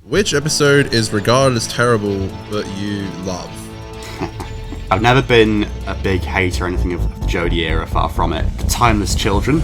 Which episode is regarded as terrible but you love? I've never been a big hater or anything of the Jodie era, far from it. The Timeless Children.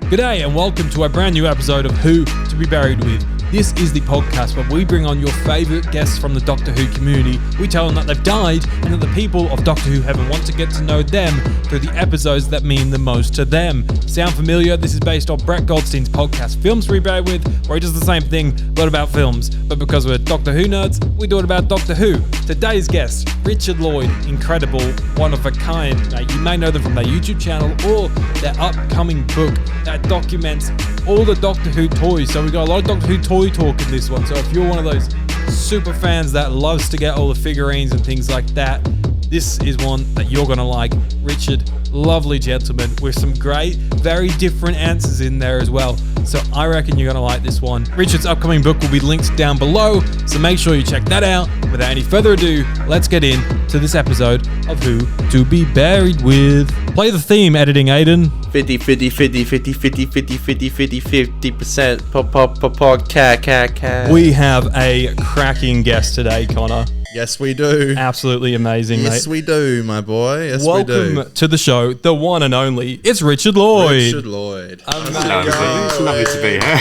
G'day and welcome to a brand new episode of Who to Be Buried With. This is the podcast where we bring on your favourite guests from the Doctor Who community. We tell them that they've died and that the people of Doctor Who heaven want to get to know them through the episodes that mean the most to them. Sound familiar? This is based on Brett Goldstein's podcast Films to Be Buried With, where he does the same thing but about films. But because we're Doctor Who nerds, we do it about Doctor Who. Today's guest, Richard Lloyd, incredible, one of a kind. Now, you may know them from their YouTube channel or their upcoming book that documents all the Doctor Who toys. So we got a lot of Doctor Who toy talk in this one. So if you're one of those super fans that loves to get all the figurines and things like that, this is one that you're going to like. Richard, lovely gentleman with some great, very different answers in there as well. So I reckon you're going to like this one. Richard's upcoming book will be linked down below, so make sure you check that out. Without any further ado, let's get into this episode of Who to Be Buried With. Play the theme, editing Aiden. 50%. Cat. We have a cracking guest today, Connor. Yes, we do. Absolutely amazing, Yes, mate. we do, my boy. Yes, Welcome we do. to the show, the one and only. It's Richard Lloyd. Richard Lloyd. It's lovely to be here.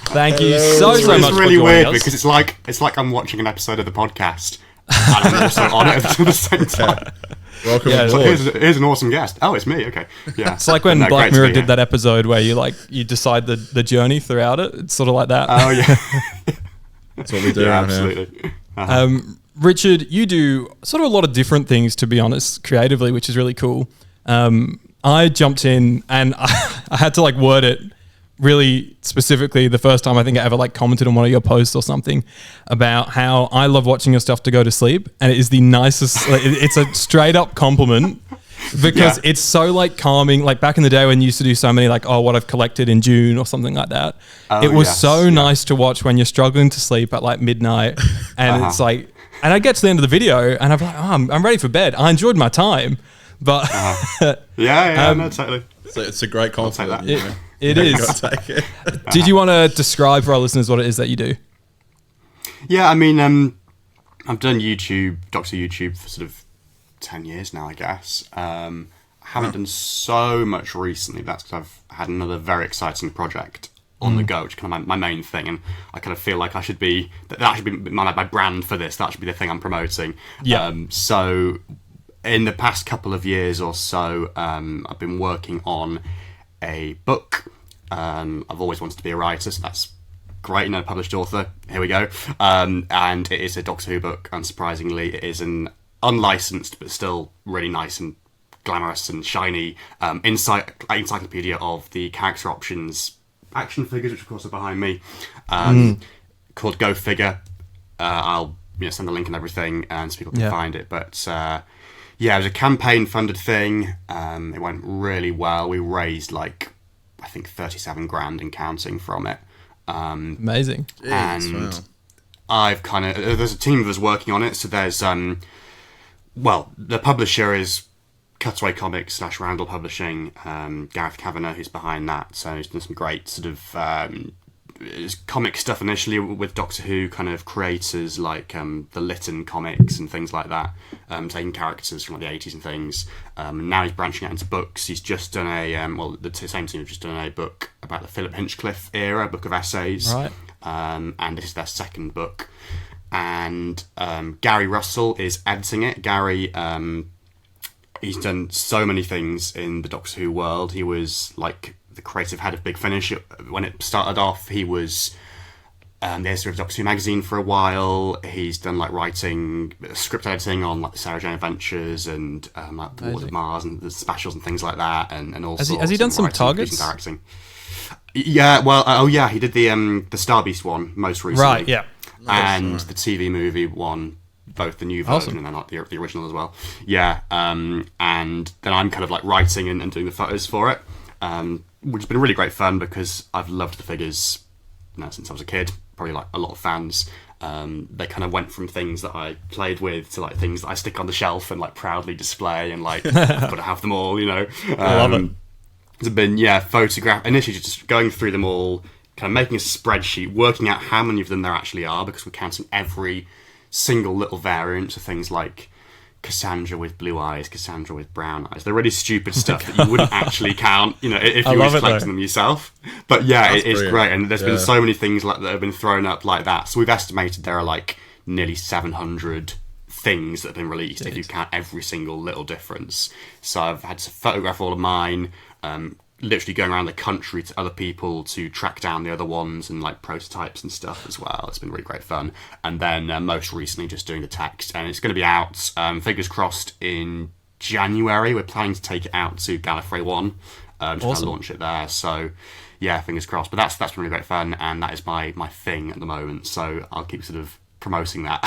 Thank you so much It's for really joining weird us. because it's like I'm watching an episode of the podcast and I'm also on it at the same time. Welcome Yeah, So aboard. here's an awesome guest. Oh, it's me. Okay, yeah. It's like when No, Black great to Mirror be did here. that episode where you decide the journey throughout it. It's sort of like that. Oh yeah, That's what we do yeah, around here. absolutely. Richard, you do sort of a lot of different things, to be honest, creatively, which is really cool. I jumped in and I had to word it really specifically the first time I think I ever commented on one of your posts or something about how I love watching your stuff to go to sleep, and it is the nicest. It's a straight up compliment. Because it's so calming. Back in the day when you used to do so many what I've collected in June or something like that. Oh, it was yes, so yeah. nice to watch when you're struggling to sleep at midnight, and it's and I get to the end of the video and I'm like, oh, I'm ready for bed. I enjoyed my time, but No, totally. So it's a great compliment. that. You know. it You is. gotta take it. Did you want to describe for our listeners what it is that you do? Yeah, I mean, I've done Doctor YouTube for sort of 10 years now, I guess. I haven't done so much recently. That's because I've had another very exciting project on the go, which is kind of my main thing, and I kind of feel like that should be my brand for this. That should be the thing I'm promoting. Yeah. So in the past couple of years or so, I've been working on a book. I've always wanted to be a writer, so that's great, published author. Here we go. And it is a Doctor Who book, unsurprisingly. It is an unlicensed, but still really nice and glamorous and shiny encyclopedia of the character options action figures, which of course are behind me, called Go Figure. I'll send the link and everything, and so people can find it. But it was a campaign-funded thing. It went really well. We raised I think 37 grand and counting from it. Amazing. Jeez, wow. I've there's a team of us working on it. So there's the publisher is Cutaway Comics / Randall Publishing. Gareth Kavanagh, who's behind that, so he's done some great sort of comic stuff initially with Doctor Who kind of creators like the Lytton comics and things like that, taking characters from the 80s and things. Now he's branching out into books. He's just done the same team have just done a book about the Philip Hinchcliffe era, book of essays. Right. And this is their second book. And Gary Russell is editing it. Gary, he's done so many things in the Doctor Who world. He was the creative head of Big Finish when it started off. He was the editor of Doctor Who magazine for a while. He's done writing, script editing on the Sarah Jane Adventures and the Wars of Mars and the specials and things like that, and all sorts. Has he done some writing, targets? producing, directing. Yeah, well, he did the Star Beast one most recently. Right, yeah. And the TV movie one, both the new version and then the original as well. Yeah, and then I'm kind of writing and doing the photos for it, which has been really great fun because I've loved the figures since I was a kid, probably a lot of fans. They kind of went from things that I played with to things that I stick on the shelf and proudly display and I've got to have them all, I love it. It's been photograph initially just going through them all, kind of making a spreadsheet, working out how many of them there actually are, because we're counting every single little variant of things like Cassandra with blue eyes, Cassandra with brown eyes. They're really stupid stuff that you wouldn't actually count, if you were collecting them yourself. But yeah, it's great. And there's been so many things like that have been thrown up like that. So we've estimated there are like nearly 700 things that have been released if you count every single little difference. So I've had to photograph all of mine, literally going around the country to other people to track down the other ones and like prototypes and stuff as well. It's been really great fun. And then most recently just doing the text, and it's going to be out, fingers crossed, in January. We're planning to take it out to Gallifrey 1 to kind of launch it there. So yeah, fingers crossed. But that's been really great fun, and that is my thing at the moment. So I'll keep sort of promoting that.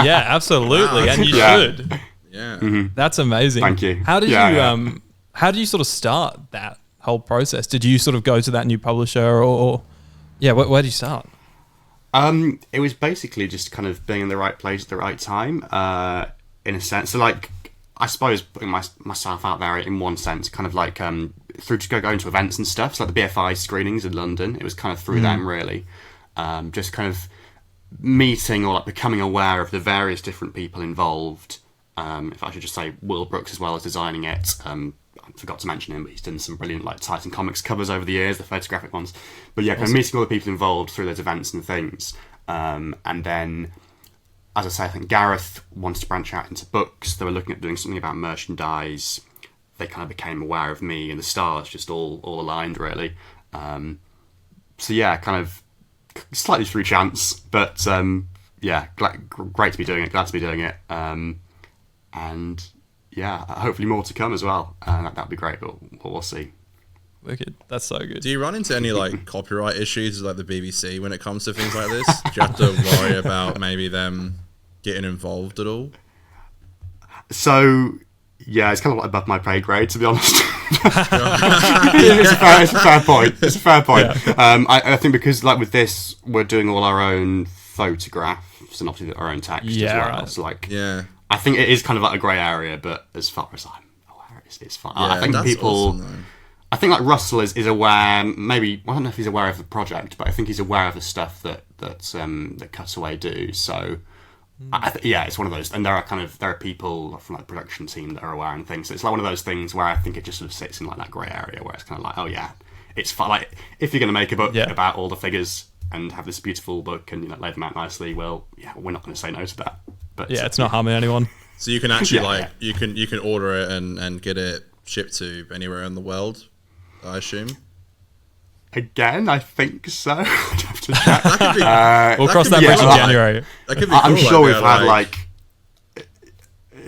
Yeah, absolutely. And you should. Yeah. Mm-hmm. That's amazing. Thank you. How did how do you sort of start that whole process? Did you sort of go to that new publisher or where did you start? It was basically just kind of being in the right place at the right time, in a sense. So like, I suppose putting myself out there in one sense, kind of like through just going to events and stuff. So like the BFI screenings in London, it was kind of through them really. Just kind of meeting or like becoming aware of the various different people involved. If I should just say Will Brooks as well as designing it. I forgot to mention him, but he's done some brilliant like Titan Comics covers over the years, the photographic ones. But yeah, kind of meeting all the people involved through those events and things. And then, as I say, I think Gareth wanted to branch out into books. They were looking at doing something about merchandise. They kind of became aware of me, and the stars just all aligned really. So yeah, kind of slightly through chance, but yeah, great to be doing it. Glad to be doing it. And yeah, hopefully more to come as well. That'd be great, but we'll see. Wicked. That's so good. Do you run into any like copyright issues like the BBC when it comes to things like this? Do you have to worry about maybe them getting involved at all? So yeah, it's kind of like above my pay grade, to be honest. It's a fair point. It's a fair point. Yeah. I think because like with this, we're doing all our own photographs and obviously our own text as well. Right. So like, I think it is kind of like a grey area, but as far as I'm aware, it's fine. Yeah, I think people. Awesome, I think like Russell is aware. Maybe I don't know if he's aware of the project, but I think he's aware of the stuff that Cutaway do. So it's one of those. And there are people from like the production team that are aware and things. So it's like one of those things where I think it just sort of sits in like that grey area where it's kind of like, oh yeah, it's fine. Like if you're going to make a book about all the figures and have this beautiful book and lay them out nicely, well, yeah, we're not going to say no to that. But yeah, it's not harming anyone. So you can actually you can order it and get it shipped to anywhere in the world, I assume. Again, I think so. I'd have to check. We'll cross that bridge in January. That could be I'm sure we've had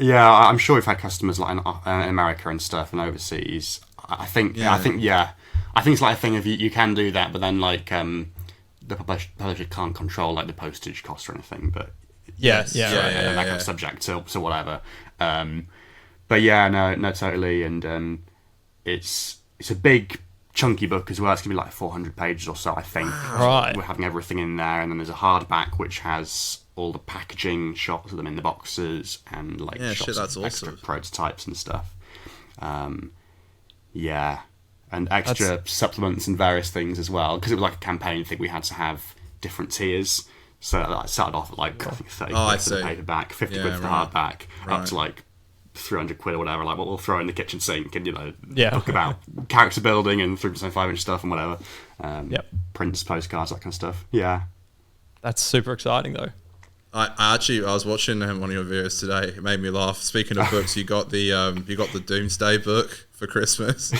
I'm sure we've had customers like in America and stuff and overseas. I think it's like a thing of you can do that, but then like the publisher can't control like the postage cost or anything. But that kind of subject to whatever. But yeah, no, totally, and it's a big chunky book as well. It's gonna be like 400 pages or so, I think. Right. We're having everything in there, and then there's a hardback which has all the packaging shots of them in the boxes and like shots of extra prototypes and stuff. And extra supplements and various things as well, because it was like a campaign thing. We had to have different tiers. So I started off at like I think 30 quid for the paperback, 50 quid for the hardback, up to like 300 quid or whatever. Like what we'll throw in the kitchen sink and book about character building and 3.5-inch stuff and whatever. Prints, postcards, that kind of stuff. Yeah, that's super exciting though. I was watching one of your videos today. It made me laugh. Speaking of books, you got the Doomsday book for Christmas.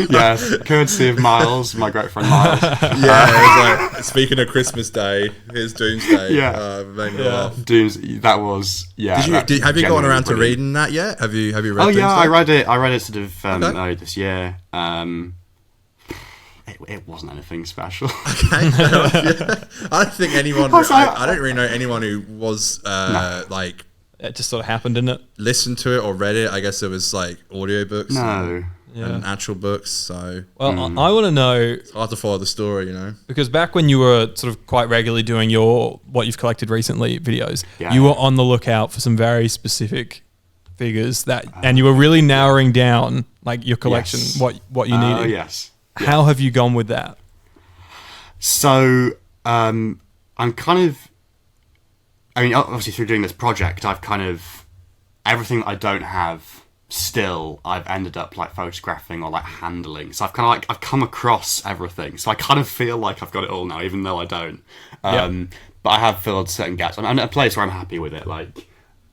Yes, courtesy of Miles, my great friend Miles. It was like, speaking of Christmas Day, here's Doomsday. Made me laugh. That was have you gotten around to reading that yet? Have you read? Oh yeah, I read it sort of early this year. It wasn't anything special. Okay, I don't think anyone. I don't really know anyone who was like. It just sort of happened, didn't it? Listened to it or read it. I guess it was like audiobooks. No. And actual books, so... Well, I want to know... It's hard to follow the story, Because back when you were sort of quite regularly doing what you've collected recently videos, you were on the lookout for some very specific figures and you were really narrowing down like your collection, what you needed. Yes. How have you gone with that? So I'm kind of, I mean, obviously through doing this project, I've kind of, everything that I don't have still, I've ended up like photographing or like handling. So I've kind of like, I've come across everything. So I kind of feel like I've got it all now, even though I don't. But I have filled certain gaps. I'm at a place where I'm happy with it. Like,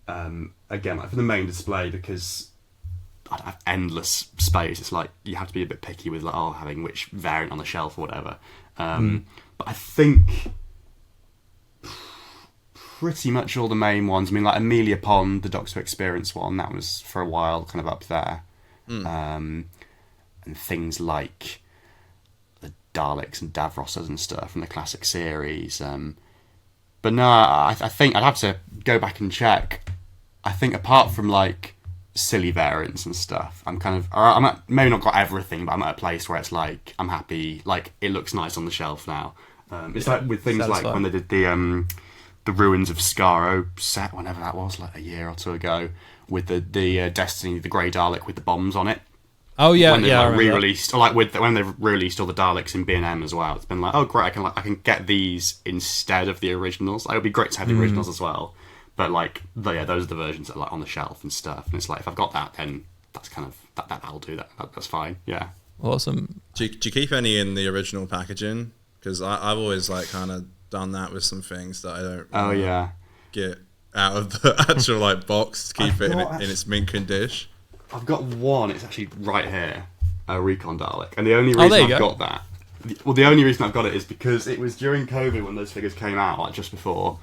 again, like for the main display, because I don't have endless space. It's like you have to be a bit picky with like, having which variant on the shelf or whatever. But I think pretty much all the main ones. I mean, like Amelia Pond, the Doctor Experience one, that was for a while kind of up there. And things like the Daleks and Davrosses and stuff from the classic series. But no, I think I'd have to go back and check. I think apart from like silly variants and stuff, I'm at, maybe not got everything, but I'm at a place where it's like I'm happy, like it looks nice on the shelf now. It's like with things like when they did the Ruins of Skaro set, whenever that was, like a year or two ago, with the Destiny, the Grey Dalek with the bombs on it. Oh yeah, when they yeah. Re-released, or like when they've released all the Daleks in B&M as well. It's been like, oh great, I can get these instead of the originals. It would be great to have the originals as well. But like, those are the versions that are like on the shelf and stuff. And it's like, if I've got that, then that's kind of that'll do that. That's fine. Yeah. Awesome. Do you keep any in the original packaging? Because I've always like kind of done that with some things that I don't. Get out of the actual like box. Keep it in its mint condition. I've got one. It's actually right here, a Recon Dalek, and the only reason I've got that. The only reason I've got it is because it was during COVID when those figures came out, like just before.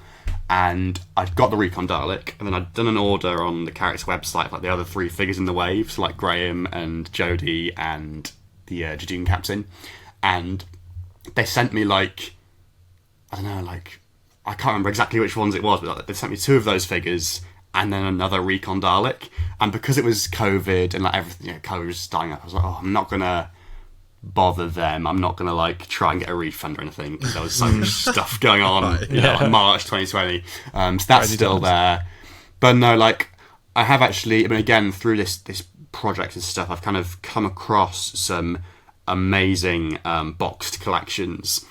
And I'd got the Recon Dalek, and then I'd done an order on the Carrots website, like the other 3 figures in the wave, so like Graham and Jodie and the Jadune Captain. And they sent me like, I don't know, like, I can't remember exactly which ones it was, but like, they sent me 2 of those figures and then another Recon Dalek. And because it was COVID and like everything, COVID was dying up, I was like, I'm not going to bother them. I'm not gonna like try and get a refund or anything because there was so much stuff going on like March 2020, so that's still there. But no, like I have actually, I mean, again through this project and stuff, I've kind of come across some amazing boxed collections.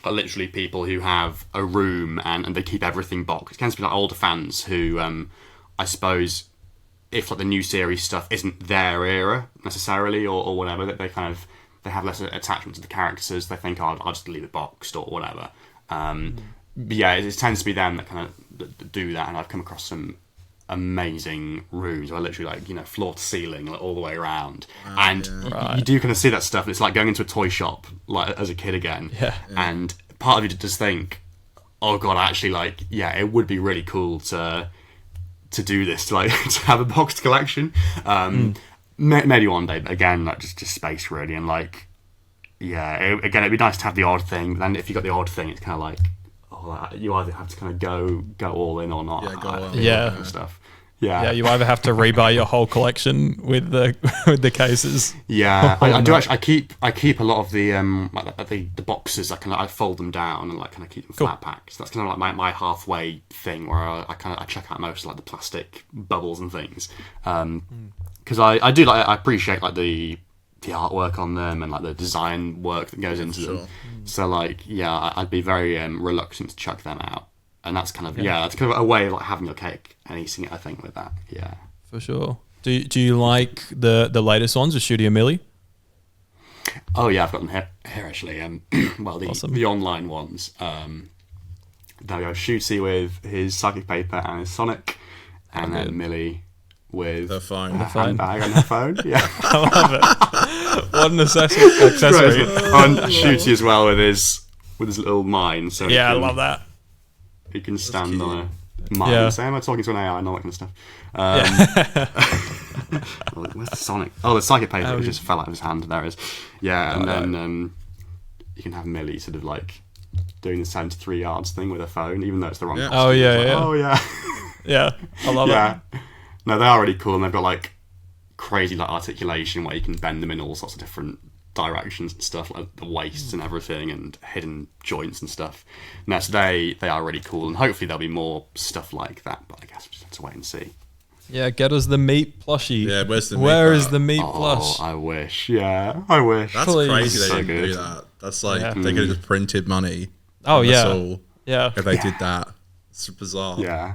Literally people who have a room and they keep everything boxed. It tends to be like older fans who I suppose if like the new series stuff isn't their era necessarily or whatever, that they have less attachment to the characters. They think, I'll just leave it boxed or whatever. But yeah, it tends to be them that kind of do that. And I've come across some amazing rooms where literally like, floor to ceiling, like, all the way around. And you do kind of see that stuff. And it's like going into a toy shop like as a kid again. Yeah. And part of you just think, oh God, actually like, yeah, it would be really cool to do this, to like to have a boxed collection. Maybe one day, but again, like just space really, and like, yeah, again, it'd be nice to have the odd thing. But then if you got the odd thing, it's kind of like, you either have to kind of go all in or not. Yeah, and stuff. Yeah, you either have to rebuy your whole collection with the cases. Yeah, I do actually. I keep a lot of the the boxes. I fold them down and like kind of keep them flat packed. So that's kind of like my halfway thing where I check out most of like the plastic bubbles and things. Because I do like, I appreciate like the artwork on them and like the design work that goes into them. So like, yeah, I'd be very reluctant to chuck them out. And that's kind of that's kind of a way of like having your cake and eating it, I think, with that. Yeah, for sure. Do you like the latest ones with Shooty and Millie? Oh yeah, I've got them here actually. Well, the online ones. There we go. Shooty with his psychic paper and his Sonic, and then Millie with the phone, handbag and her phone. Yeah, I love it. What an accessory. And Shooty as well with his little mine. So yeah, I love that. He can stand on a mine and say, am I talking to an AI and all that kind of stuff. Where's the Sonic? Oh, the psychic paper just fell out of his hand. There it is. Yeah, and then you can have Millie sort of like doing the 73 yards thing with her phone, even though it's the wrong costume. Oh yeah. Oh yeah. Yeah, I love it. No, they are really cool, and they've got like crazy like articulation where you can bend them in all sorts of different directions and stuff, like the waists and everything, and hidden joints and stuff. And they are really cool, and hopefully there'll be more stuff like that. But I guess we just have to wait and see. Yeah, get us the meat plushie. Yeah, where's the meat? Where is the meat plush? I wish. Yeah, I wish. That's Please. crazy they So didn't good. do that. That's like, Yeah. they could have just printed money. Oh, on the yeah. soul Yeah. if they did that. It's bizarre. Yeah.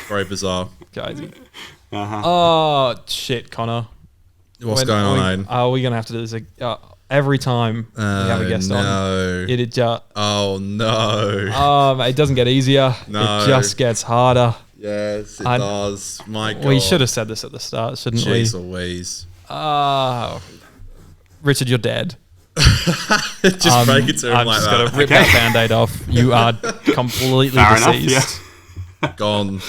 Very bizarre. Crazy. Uh-huh. Oh, shit, Connor. What's going on? Are we going to have to do this every time we have a guest on? No. It just... Oh, no. It doesn't get easier. No. It just gets harder. Yes, it does. My God. We should have said this at the start, shouldn't Jeez we? Louise. Richard, you're dead. Just break it to him I'm like just that. going to rip that Band-Aid off. You are completely Fair enough, deceased. Gone.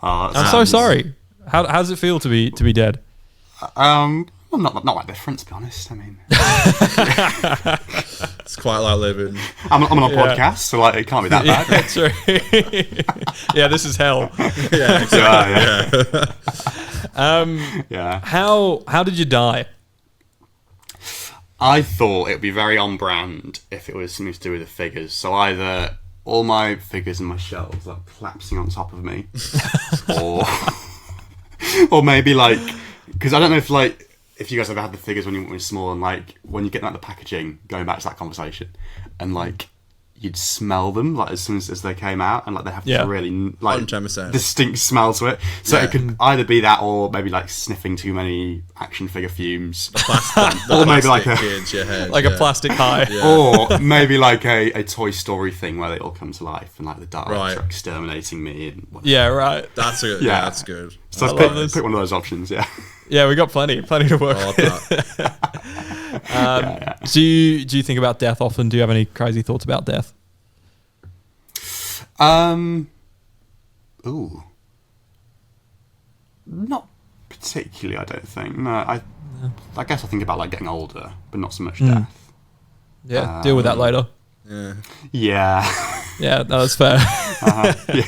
I'm so sorry. How does it feel to be dead? Well, not that different, to be honest. I mean, It's quite like living. I'm on a podcast, so like it can't be that Yeah, bad. that's right. Yeah, this is hell. Yeah, exactly. Yeah. Yeah. How did you die? I thought it would be very on brand if it was something to do with the figures. So either all my figures in my shelves are collapsing on top of me, or maybe like, because I don't know if you guys ever had the figures when you were small and like when you get them out of the packaging, going back to that conversation, and like you'd smell them like as soon as they came out, and like they have this really like 100%. distinct smell to it. So Yeah. it could either be that, or maybe like sniffing too many action figure fumes, Or maybe like a- into your head. Like a plastic high. Yeah. or maybe like a Toy Story thing where they all come to life and like the Daleks Right. are exterminating me and whatever. Yeah, right. That's a, Yeah. that's good. So I pick love this. one of those options. Yeah. Yeah, we got plenty to work I love with. that. Do you think about death often? Do you have any crazy thoughts about death? Ooh. Not particularly, I don't think. No, I guess I think about like getting older, but not so much death. Yeah, deal with that later. Yeah. Yeah. Yeah, no, that's fair. Yeah.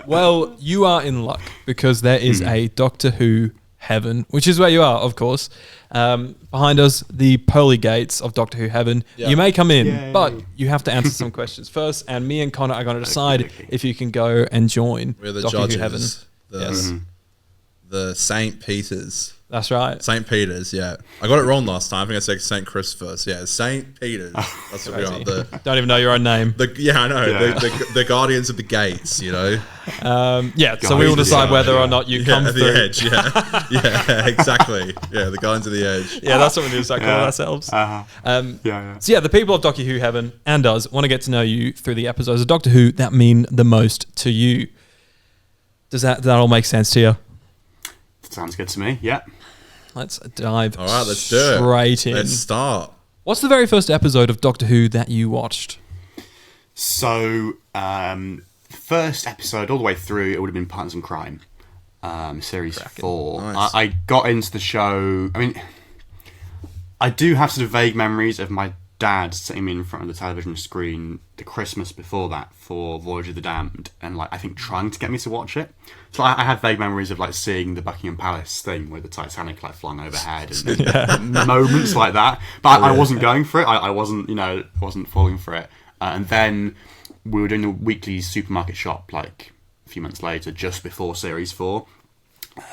Well, you are in luck because there is a Doctor Who heaven, which is where you are, of course. Behind us, the pearly gates of Doctor Who heaven. Yeah. You may come in, Yay. but you have to answer some questions first, and me and Connor are going to decide okay. if you can go and join We're the Doctor judges. Who heaven. Yes. The St. Peter's. That's right. St. Peter's, yeah. I got it wrong last time. I think I said St. Christopher's. Yeah, St. Peter's. That's what we are. Don't even know your own name. Yeah, I know. Yeah. The guardians of the gates, you know? So we will decide whether or not you come at through. the edge, yeah. Yeah, exactly. Yeah, the guardians of the edge. Yeah, that's what we need to start calling ourselves. Yeah. So yeah, the people of Doctor Who Heaven and us want to get to know you through the episodes of Doctor Who that mean the most to you. Does that all make sense to you? Sounds good to me. Yeah. Let's dive All right, let's do it. straight in. Let's start. What's the very first episode of Doctor Who that you watched? So, first episode all the way through, it would have been Partners in Crime, series 4. Nice. I got into the show. I mean, I do have sort of vague memories of my dad sitting me in front of the television screen the Christmas before that for Voyage of the Damned, and like I think trying to get me to watch it. So I had vague memories of like seeing the Buckingham Palace thing with the Titanic like flying overhead and moments like that. But I wasn't going for it. I wasn't, wasn't falling for it. And then we were doing the weekly supermarket shop like a few months later, just before Series 4.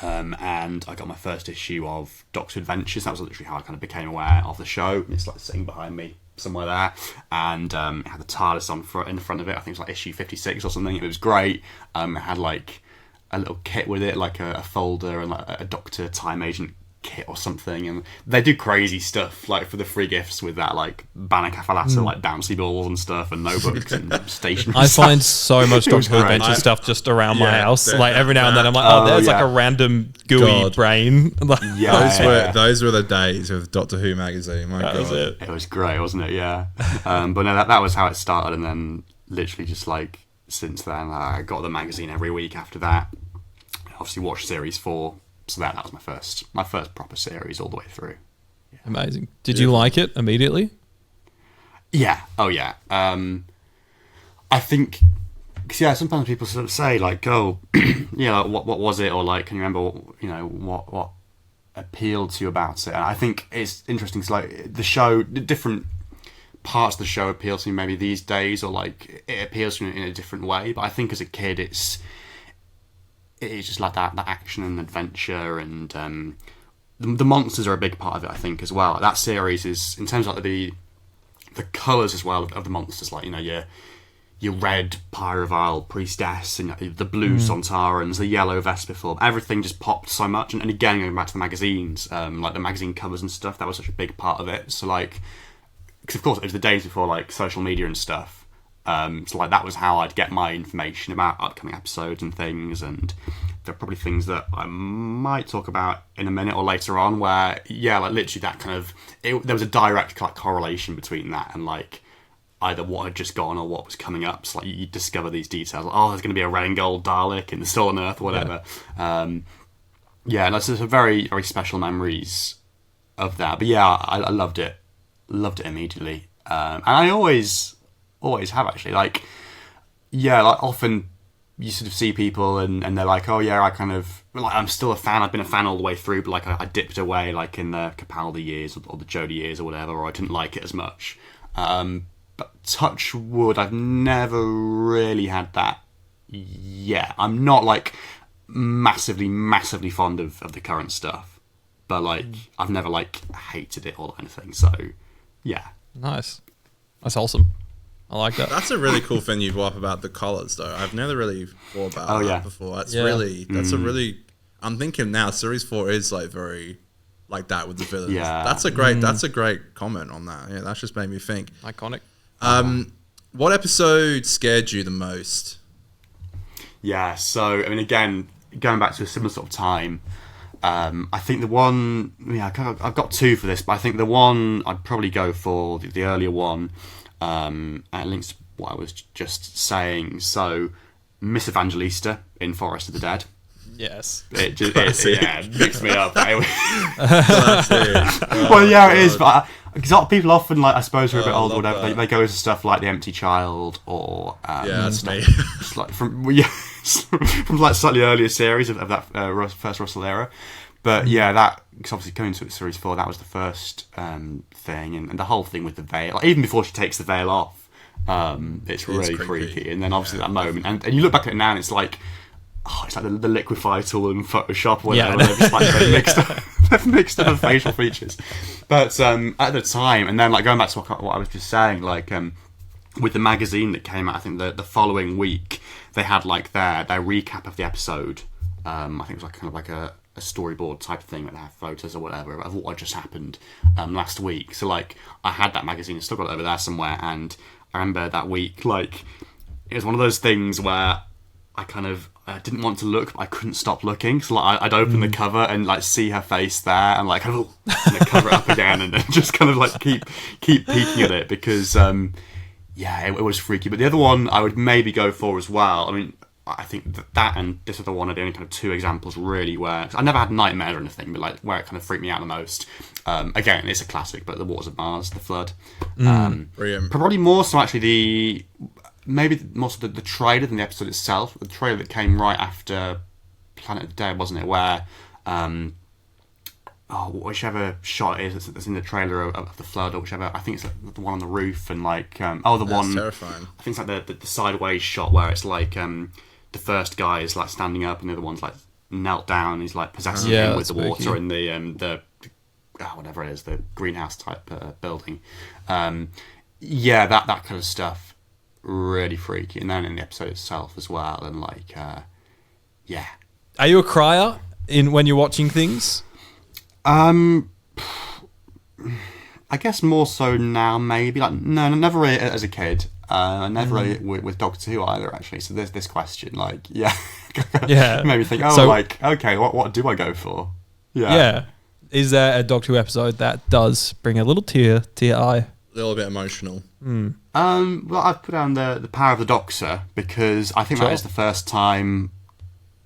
And I got my first issue of Doctor Adventures. That was literally how I kind of became aware of the show. It's like sitting behind me somewhere there, and it had the TARDIS in front of it. I think it was like issue 56 or something. It was great. It had like a little kit with it, like a folder and like a Doctor Time Agent kit or something, and they do crazy stuff like for the free gifts with that like Banner Cafalata like bouncy balls and stuff and notebooks and stationery. I stuff. was so much It was Doctor Who great. Adventure stuff just around my Yeah, house. that- Like every now and then I'm like, Oh, there's like yeah. a random gooey God. brain. Like, Yeah, Those were the days with Doctor Who magazine. My that God. was it. it was great, wasn't it? Yeah. But no, that was how it started, and then literally just like since then, I got the magazine every week after that. Obviously, watched Series 4, so that was my first proper series all the way through. Amazing. Did you like it immediately? Yeah. Oh, yeah. I think, cause, yeah. Sometimes people sort of say like, "Oh, yeah, like, what was it?" Or like, "Can you remember? What appealed to you about it?" And I think it's interesting. So like the show, different parts of the show appeal to me maybe these days, or like it appeals to me in a different way. But I think as a kid, it is just like that action and adventure, and the monsters are a big part of it, I think, as well. That series is, in terms of like the colours as well of the monsters, like, you know, your red Pyrovile priestess, and the blue Sontarans, the yellow Vesper form, everything just popped so much. And again, going back to the magazines, like the magazine covers and stuff, that was such a big part of it. So like, because of course it was the days before like social media and stuff. So like that was how I'd get my information about upcoming episodes and things. And there are probably things that I might talk about in a minute or later on where, yeah, like literally that kind of, there was a direct like correlation between that and like either what had just gone or what was coming up. So like you discover these details, like, oh, there's going to be a red and gold Dalek in the Stolen Earth or whatever. Yeah, and that's just a very, very special memories of that. But yeah, I loved it immediately. And I always have, actually. Like, yeah, like often you sort of see people and they're like, oh yeah, I kind of, like, I'm still a fan, I've been a fan all the way through, but like I dipped away like in the Capaldi years or the Jodie years or whatever, or I didn't like it as much. But touch wood, I've never really had that yet. I'm not like massively fond of the current stuff, but like I've never like hated it or anything, so yeah. Nice. That's awesome. I like that. That's a really cool thing you brought up about the colours, though. I've never really thought about that before. That's a really. I'm thinking now, Series 4 is like very like that with the villains. Yeah. That's a great comment on that. Yeah, that's just made me think. Iconic. What episode scared you the most? Yeah, so I mean, again, going back to a similar sort of time, I think the one, I've got two for this, but I think the one I'd probably go for the earlier one. And it links to what I was just saying. So, Miss Evangelista in Forest of the Dead. Yes. It mixed me up. Well, Yeah, it is, but because people often, like, I suppose, who are a bit older, or whatever, they go into stuff like The Empty Child or that's me. Just like from like slightly earlier series of that first Russell era. But yeah, that, because obviously coming to Series 4, that was the first thing, and the whole thing with the veil, like, even before she takes the veil off, it's really freaky. And then obviously that moment, and you look back at it now and it's like, it's like the liquify tool in Photoshop or whatever. They've just like they've mixed up the facial features. But at the time, and then like going back to what I was just saying, like with the magazine that came out, I think the following week, they had like their recap of the episode. I think it was like kind of like a storyboard type of thing, where they have photos or whatever of what had just happened last week. So like I had that magazine, I still got it over there somewhere, and I remember that week, like it was one of those things where I kind of didn't want to look, but I couldn't stop looking. So like I'd open the cover and like see her face there, and like kind of cover it up again, and then just kind of like keep peeking at it, because it was freaky. But the other one I would maybe go for as well, I mean, I think that and this other one are the only kind of two examples really where I never had nightmares or anything, but like where it kind of freaked me out the most. Again, it's a classic, but The Waters of Mars, The Flood. Brilliant. Probably more so actually the trailer than the episode itself. The trailer that came right after Planet of the Dead, wasn't it? Where whichever shot it is that's in the trailer of The Flood, or whichever, I think it's the one on the roof, and like That's one terrifying. I think it's like the sideways shot where it's like the first guy is like standing up and the other one's like knelt down and he's like possessing him with the water in the whatever it is, the greenhouse type building. That kind of stuff, really freaky. And then in the episode itself as well, and like Are you a crier when you're watching things? I guess more so now, maybe. Like, no, never really as a kid. Never really with Doctor Who either, actually. So there's this question, like, made me think, okay, what do I go for? Yeah. Is there a Doctor Who episode that does bring a little tear to your eye? A little bit emotional. Well, I've put down the Power of the Doctor, because I think that is the first time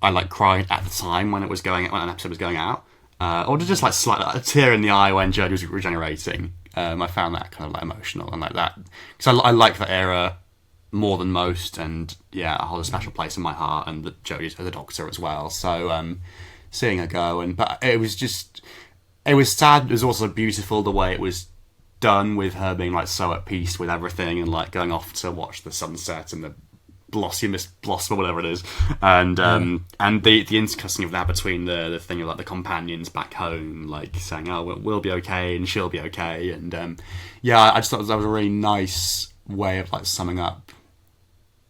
I like cried at the time when an episode was going out. Or just like a tear in the eye when Jodie was regenerating. I found that kind of like emotional and like that, because I like that era more than most, and I hold a special place in my heart, and Jodie's the Doctor as well. So seeing her go, but it was sad. It was also beautiful the way it was done, with her being like so at peace with everything, and like going off to watch the sunset and the Blossomus Blossom or whatever it is, and the intercussing of that between the thing of like the companions back home, like saying, "Oh, we'll be okay," and she'll be okay, and I just thought that was a really nice way of like summing up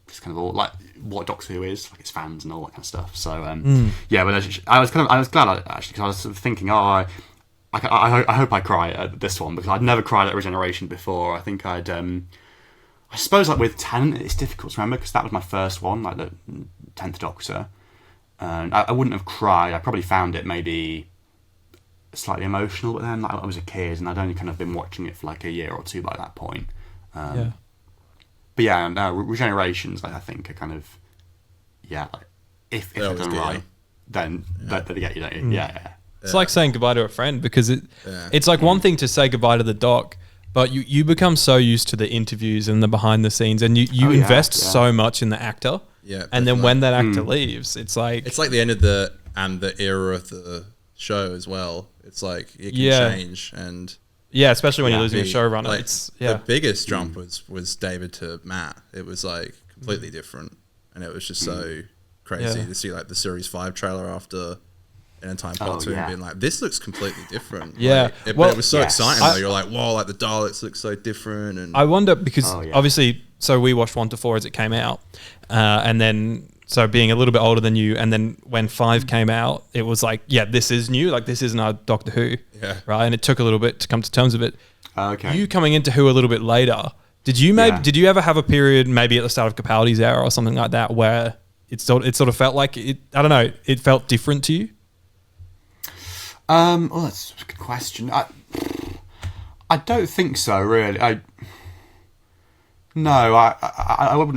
just kind of all like what Doctor Who is, like its fans and all that kind of stuff. So but I was glad actually, because I was sort of thinking, I hope I cry at this one, because I'd never cried at Regeneration before. I think I suppose like with Tennant, it's difficult to remember because that was my first one, like the 10th Doctor, and I wouldn't have cried. I probably found it maybe slightly emotional, but then like, I was a kid and I'd only kind of been watching it for like a year or two by that point. But Regenerations, like, I think, are kind of like, if they're done right, then they get you, don't you? It's like saying goodbye to a friend, because it's like one thing to say goodbye to the doc, but you become so used to the interviews and the behind the scenes, and you invest so much in the actor. Yeah, and then when that actor leaves, it's like the end of the era of the show as well. It's like it can change, and especially when you're losing a showrunner. Like, it's the biggest jump was David to Matt. It was like completely different, and it was just so crazy to see like the Series 5 trailer after in Time Part 2 and being like, this looks completely different. But it was so exciting though. You're like, whoa, like the Daleks look so different. And I wonder, because obviously, so we watched 1 to 4 as it came out, and then so being a little bit older than you, and then when 5 came out, it was like, this is new, like this isn't our Doctor Who, right? And it took a little bit to come to terms with it. You coming into Who a little bit later, did you ever have a period, maybe at the start of Capaldi's era or something like that, where it sort of felt like it felt different to you? That's a good question. I don't think so, really. I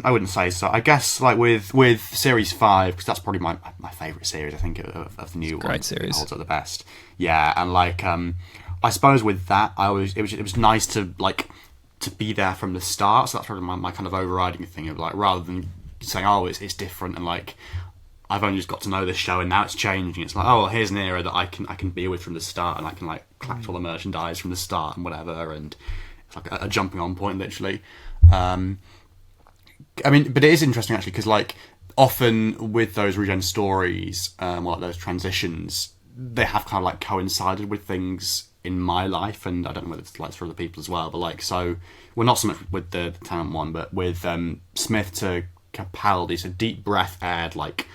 wouldn't say so. I guess like with Series 5, because that's probably my favourite series, I think, of the new one. Great series. It holds up the best. Yeah, and like I suppose with that, it was nice to like to be there from the start. So that's probably my kind of overriding thing of like, rather than saying, it's different, and like I've only just got to know this show and now it's changing. It's like, here's an era that I can be with from the start, and I can like collect all the merchandise from the start and whatever, and it's like a jumping on point literally. I mean, but it is interesting actually, because like often with those regen stories, or like those transitions, they have kind of like coincided with things in my life, and I don't know whether it's like for other people as well, but like, so well, not so much with the Tennant one, but with Smith to Capaldi, so Deep Breath aired like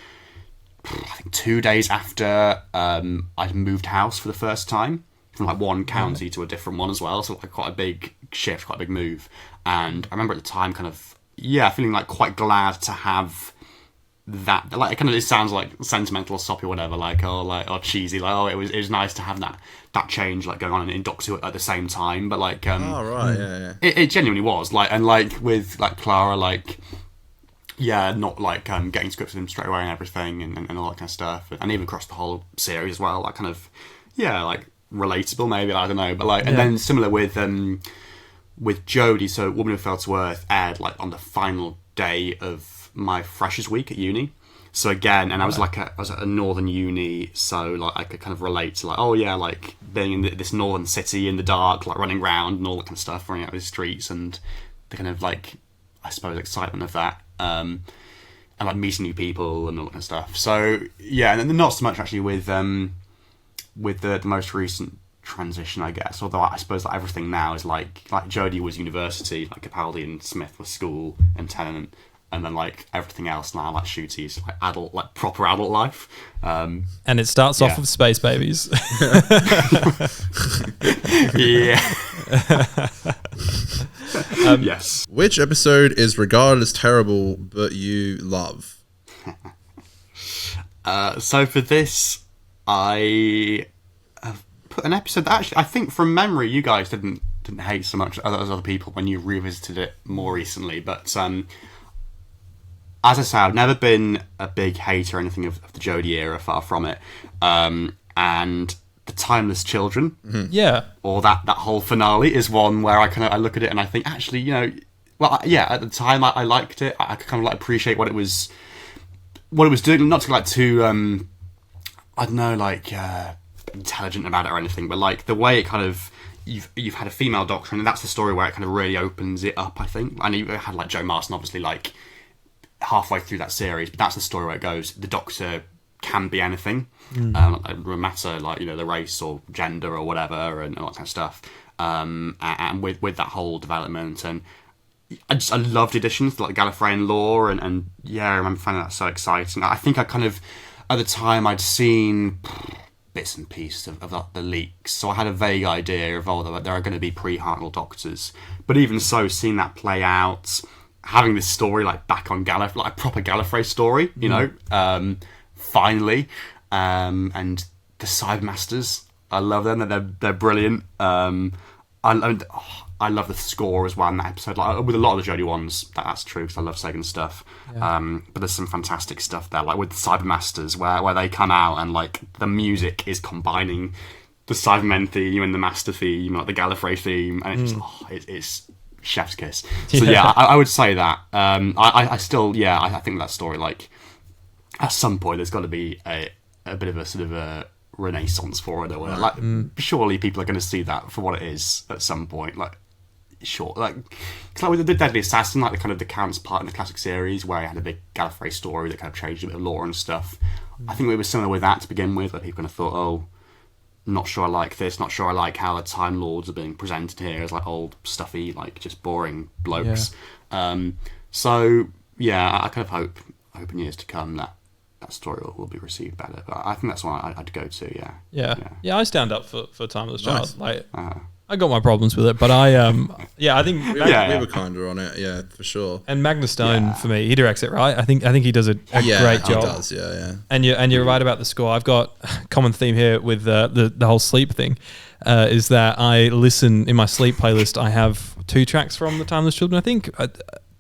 I think 2 days after I'd moved house for the first time, from like one county to a different one as well, so like quite a big shift, quite a big move. And I remember at the time kind of feeling like quite glad to have that, like it sounds like sentimental or soppy or whatever, or cheesy, like it was nice to have that change like going on in Doctor Who at the same time, but like it genuinely was like, and like with like Clara, like not like getting scripts with him straight away and everything, and all that kind of stuff, and even across the whole series as well, like kind of like relatable maybe, I don't know, but like, and then similar with Jodie, so Woman Who Fell to Earth aired like on the final day of my freshers week at uni. So again, and I was at a northern uni, so like I could kind of relate to like, like being in this northern city in the dark, like running around and all that kind of stuff, running out the streets, and the kind of like, I suppose, excitement of that, and like meeting new people and all that kind of stuff. So and then not so much actually with the most recent transition, I guess. Although I suppose that everything now is like Jodie was university, like Capaldi and Smith was school and Tennant, and then like everything else now, like Shooty's like adult, like proper adult life. And it starts off with space babies. Yes. Which episode is regarded as terrible but you love? So for this, I have put an episode that actually, I think from memory, you guys didn't hate so much as other people when you revisited it more recently. But as I say, I've never been a big hater or anything of the Jodie era, far from it. And The Timeless Children, or that whole finale is one where I look at it and I think, actually, at the time I liked it. I could kind of like appreciate what it was doing, not to like too I don't know, like intelligent about it or anything, but like the way it kind of, you've had a female Doctor, and that's the story where it kind of really opens it up, I think. And you had like Joe Marston, obviously, like halfway through that series, but that's the story where it goes. The Doctor can be anything, no matter like the race or gender or whatever, and all that kind of stuff. And with that whole development, and I loved additions to like Gallifreyan lore, and I remember finding that so exciting. I think I kind of at the time I'd seen bits and pieces of the leaks, so I had a vague idea of there are going to be pre-Hartnell Doctors, but even so, seeing that play out, having this story like back on Gallifrey, like a proper Gallifrey story, finally, and the Cybemasters, I love them. They're brilliant. I love the score as well in that episode. Like with a lot of the Jodie ones, that's true because I love Sagan stuff. Yeah. But there's some fantastic stuff there, like with the Cybemasters, where they come out and like the music is combining the Cybermen theme and the Master theme, like the Gallifrey theme, and it's chef's kiss. So I would say that. I still, I think that story, like at some point, there's got to be a bit of a sort of a renaissance for it. Like surely people are going to see that for what it is at some point. Like sure, like it's like with the Deadly Assassin, like the kind of the counterpart in the classic series where I had a big Gallifrey story that kind of changed a bit of lore and stuff. I think it was similar with that to begin with, where people kind of thought, oh, not sure I like this, not sure I like how the Time Lords are being presented here as like old stuffy, like just boring blokes. So I kind of hope in years to come that story will be received better. But I think that's one I'd go to. Yeah. I stand up for Timeless Child. Like I got my problems with it, but I think we were kind of on it, for sure. And Magnus Stone for me, he directs it right. I think he does a great job. He does, yeah. And you're right about the score. I've got a common theme here with the whole sleep thing. Is that I listen in my sleep playlist. I have 2 tracks from the Timeless Children. I think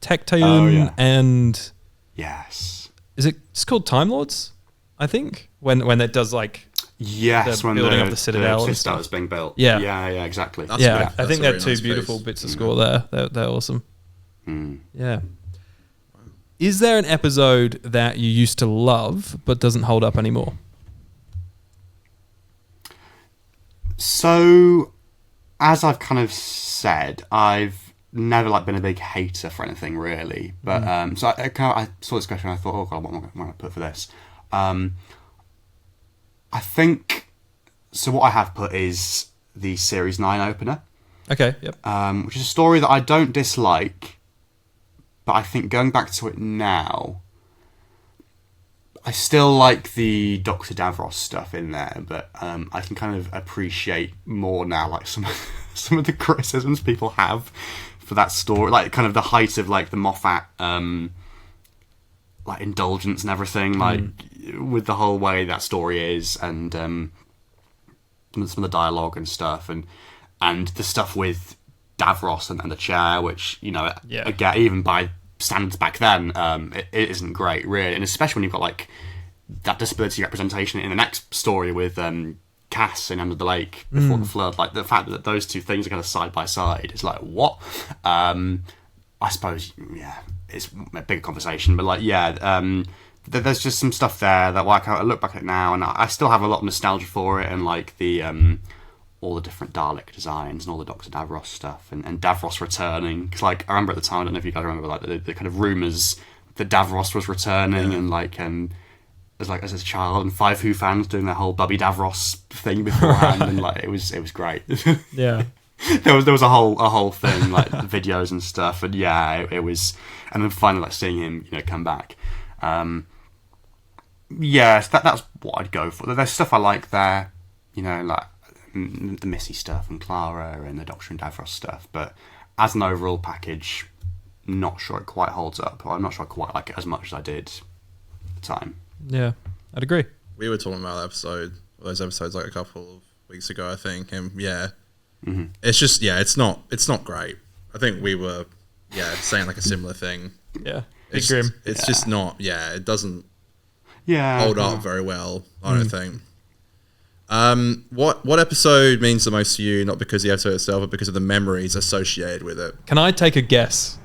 Tectayun and it's called Time Lords. I think when it does like. Yes, when building of the Citadel and stuff is being built. Yeah, exactly. I think they're 2 beautiful bits of score there. They're awesome. Yeah. Is there an episode that you used to love but doesn't hold up anymore? So, as I've kind of said, I've never been a big hater for anything really. But so I saw this question and I thought, oh god, what am I going to put for this? I think so. What I have put is the Series 9 opener. Okay. Yep. Which is a story that I don't dislike, but I think going back to it now, I still like the Dr. Davros stuff in there, but I can kind of appreciate more now, like some of the criticisms people have for that story, like kind of the height of like the Moffat like indulgence and everything, like with the whole way that story is, and some of the dialogue and stuff, and the stuff with Davros and the chair, which again, even by standards back then, it isn't great really, and especially when you've got like that disability representation in the next story with Cass in Under the Lake before the flood, like the fact that those 2 things are kind of side by side is like what? I suppose it's a bigger conversation, but there's just some stuff there that like I look back at it now and I still have a lot of nostalgia for it, and like the all the different Dalek designs and all the Dr. Davros stuff and Davros returning, because like I remember at the time, I don't know if you guys remember like the kind of rumours that Davros was returning, and like as a child, and Five Who fans doing their whole Bubby Davros thing beforehand, and like it was great. There was a whole thing, like videos and stuff, and it was, and then finally like seeing him, come back. Yes, that's what I'd go for. There's stuff I like there, like the Missy stuff and Clara and the Doctor and Davros stuff, but as an overall package, not sure it quite holds up, or I'm not sure I quite like it as much as I did at the time. Yeah, I'd agree. We were talking about those episodes like a couple of weeks ago, I think, and it's just it's not great. I think we were saying like a similar thing. It's grim. It's just not it doesn't hold up very well, I don't think. What episode means the most to you, not because of the episode itself, but because of the memories associated with it? Can I take a guess?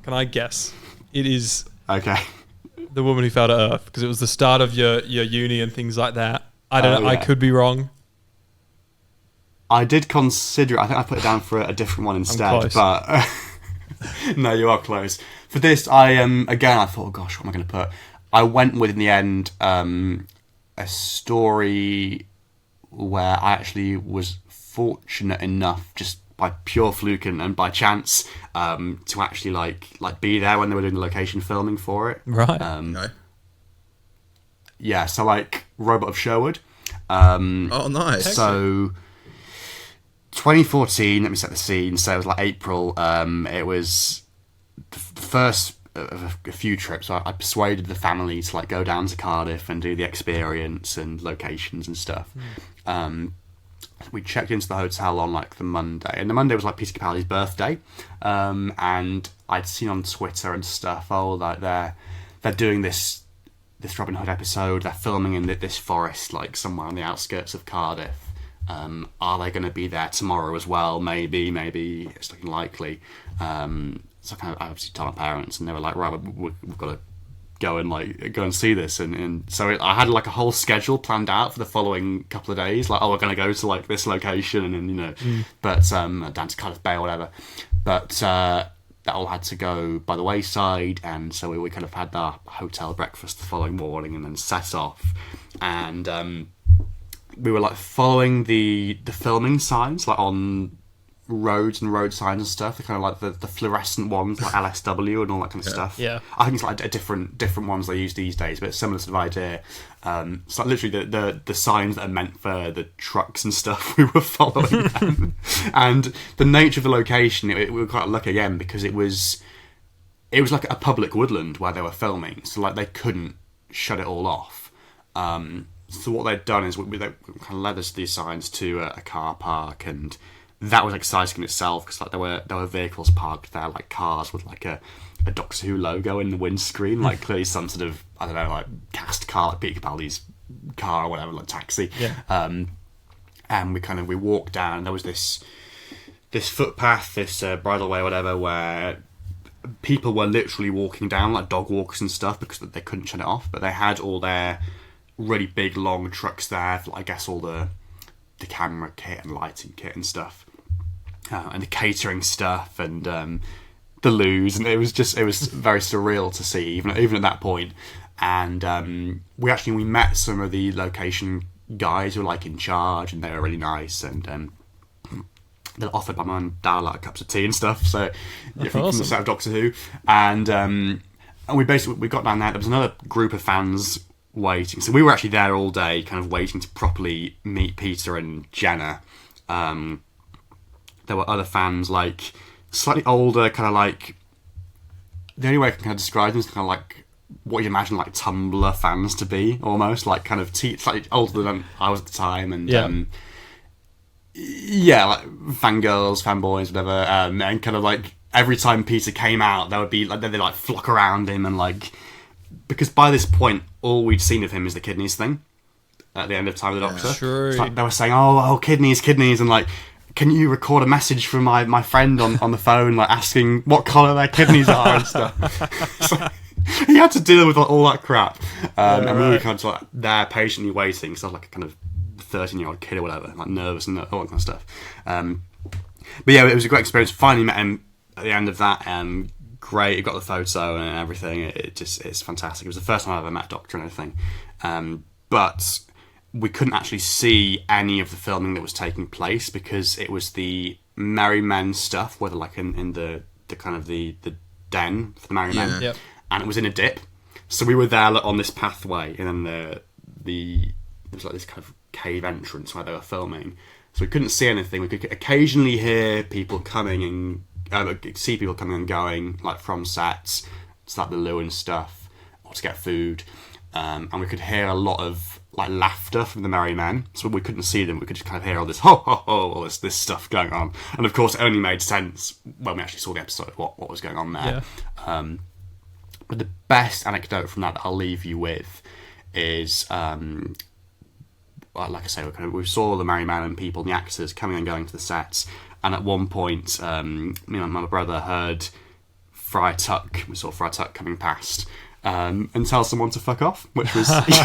Can I guess? It is The Woman Who Fell to Earth, because it was the start of your uni and things like that. I don't know, I could be wrong. I did consider it. I think I put it down for a different one instead, but No, you are close. For this, I thought, oh gosh, what am I going to put? I went with, in the end, a story where I actually was fortunate enough, just by pure fluke and by chance, to actually like be there when they were doing the location filming for it. Right. Okay. Yeah, so like Robot of Sherwood. Oh, nice. So 2014, let me set the scene. So it was like April. It was the first of a few trips. I persuaded the family to like go down to Cardiff and do the experience and locations and stuff. We checked into the hotel on like the Monday, and the Monday was like Peter Capaldi's birthday. And I'd seen on Twitter and stuff, like they're doing this Robin Hood episode. They're filming in this forest, like somewhere on the outskirts of Cardiff. Are they going to be there tomorrow as well? Maybe it's looking likely. So I obviously told my parents, and they were like, right, we've got to go and see this. And so I had like a whole schedule planned out for the following couple of days. Like, we're going to go to like this location, and but down to Cardiff Bay or whatever. But that all had to go by the wayside, and so we kind of had our hotel breakfast the following morning, and then set off. And we were like following the filming signs, like on roads and road signs and stuff. They're kind of like the fluorescent ones, like LSW and all that kind of stuff. Yeah. I think it's like a different ones they use these days, but it's similar sort of idea. It's like literally the signs that are meant for the trucks and stuff. We were following them, and the nature of the location, we were quite lucky again because it was like a public woodland where they were filming, so like they couldn't shut it all off. So what they'd done is they kind of led us these signs to a car park, and that was exciting in itself because like there were vehicles parked there, like cars with like a Doctor Who logo in the windscreen, like clearly some sort of, I don't know, like cast car, like Peter Capaldi's car or whatever, like taxi. Yeah. And we walked down, and there was this footpath, this bridleway or whatever, where people were literally walking down, like dog walkers and stuff, because they couldn't shut it off. But they had all their really big long trucks there for, I guess, all the camera kit and lighting kit and stuff, and the catering stuff, and the loos, and it was very surreal to see even at that point. And we met some of the location guys who were like in charge, and they were really nice, and they offered my mum and dad like cups of tea and stuff. So from the set of Doctor Who, and we got down there. There was another group of fans waiting, so we were actually there all day, kind of waiting to properly meet Peter and Jenna. There were other fans, like slightly older, kind of like, the only way I can kind of describe them is kind of like what you imagine like Tumblr fans to be, almost like kind of slightly older than I was at the time, and like fangirls, fanboys, whatever, and kind of like every time Peter came out, there would be like they'd like flock around him, and like, because by this point all we'd seen of him is the kidneys thing at the end of Time of the Doctor. True. It's like they were saying, oh kidneys, and like, can you record a message from my friend on the phone, like asking what colour their kidneys are and stuff. So he had to deal with all that crap, and we were kind of like there patiently waiting, so I was like a kind of 13-year-old kid or whatever, like nervous and all that kind of stuff. But yeah, it was a great experience. Finally met him at the end of that. Great, he got the photo and everything. It's fantastic. It was the first time I ever met a Doctor and everything. But we couldn't actually see any of the filming that was taking place because it was the Merry Men stuff, whether like in the kind of the den for the Merry Men, Yep. and it was in a dip. So we were there like, on this pathway, and then there was like this kind of cave entrance where they were filming. So we couldn't see anything. We could occasionally hear people coming and see people coming and going, like from sets to like the loo and stuff, or to get food, and we could hear a lot of like laughter from the Merry Men. So we couldn't see them. We could just kind of hear all this ho ho ho, all this stuff going on. And of course, it only made sense when we actually saw the episode what was going on there. Yeah. But the best anecdote from that I'll leave you with is, well, like I say, we saw the Merry Men and people and the actors coming and going to the sets. And at one point, me and my brother heard Friar Tuck. We saw Friar Tuck coming past and tell someone to fuck off, which was just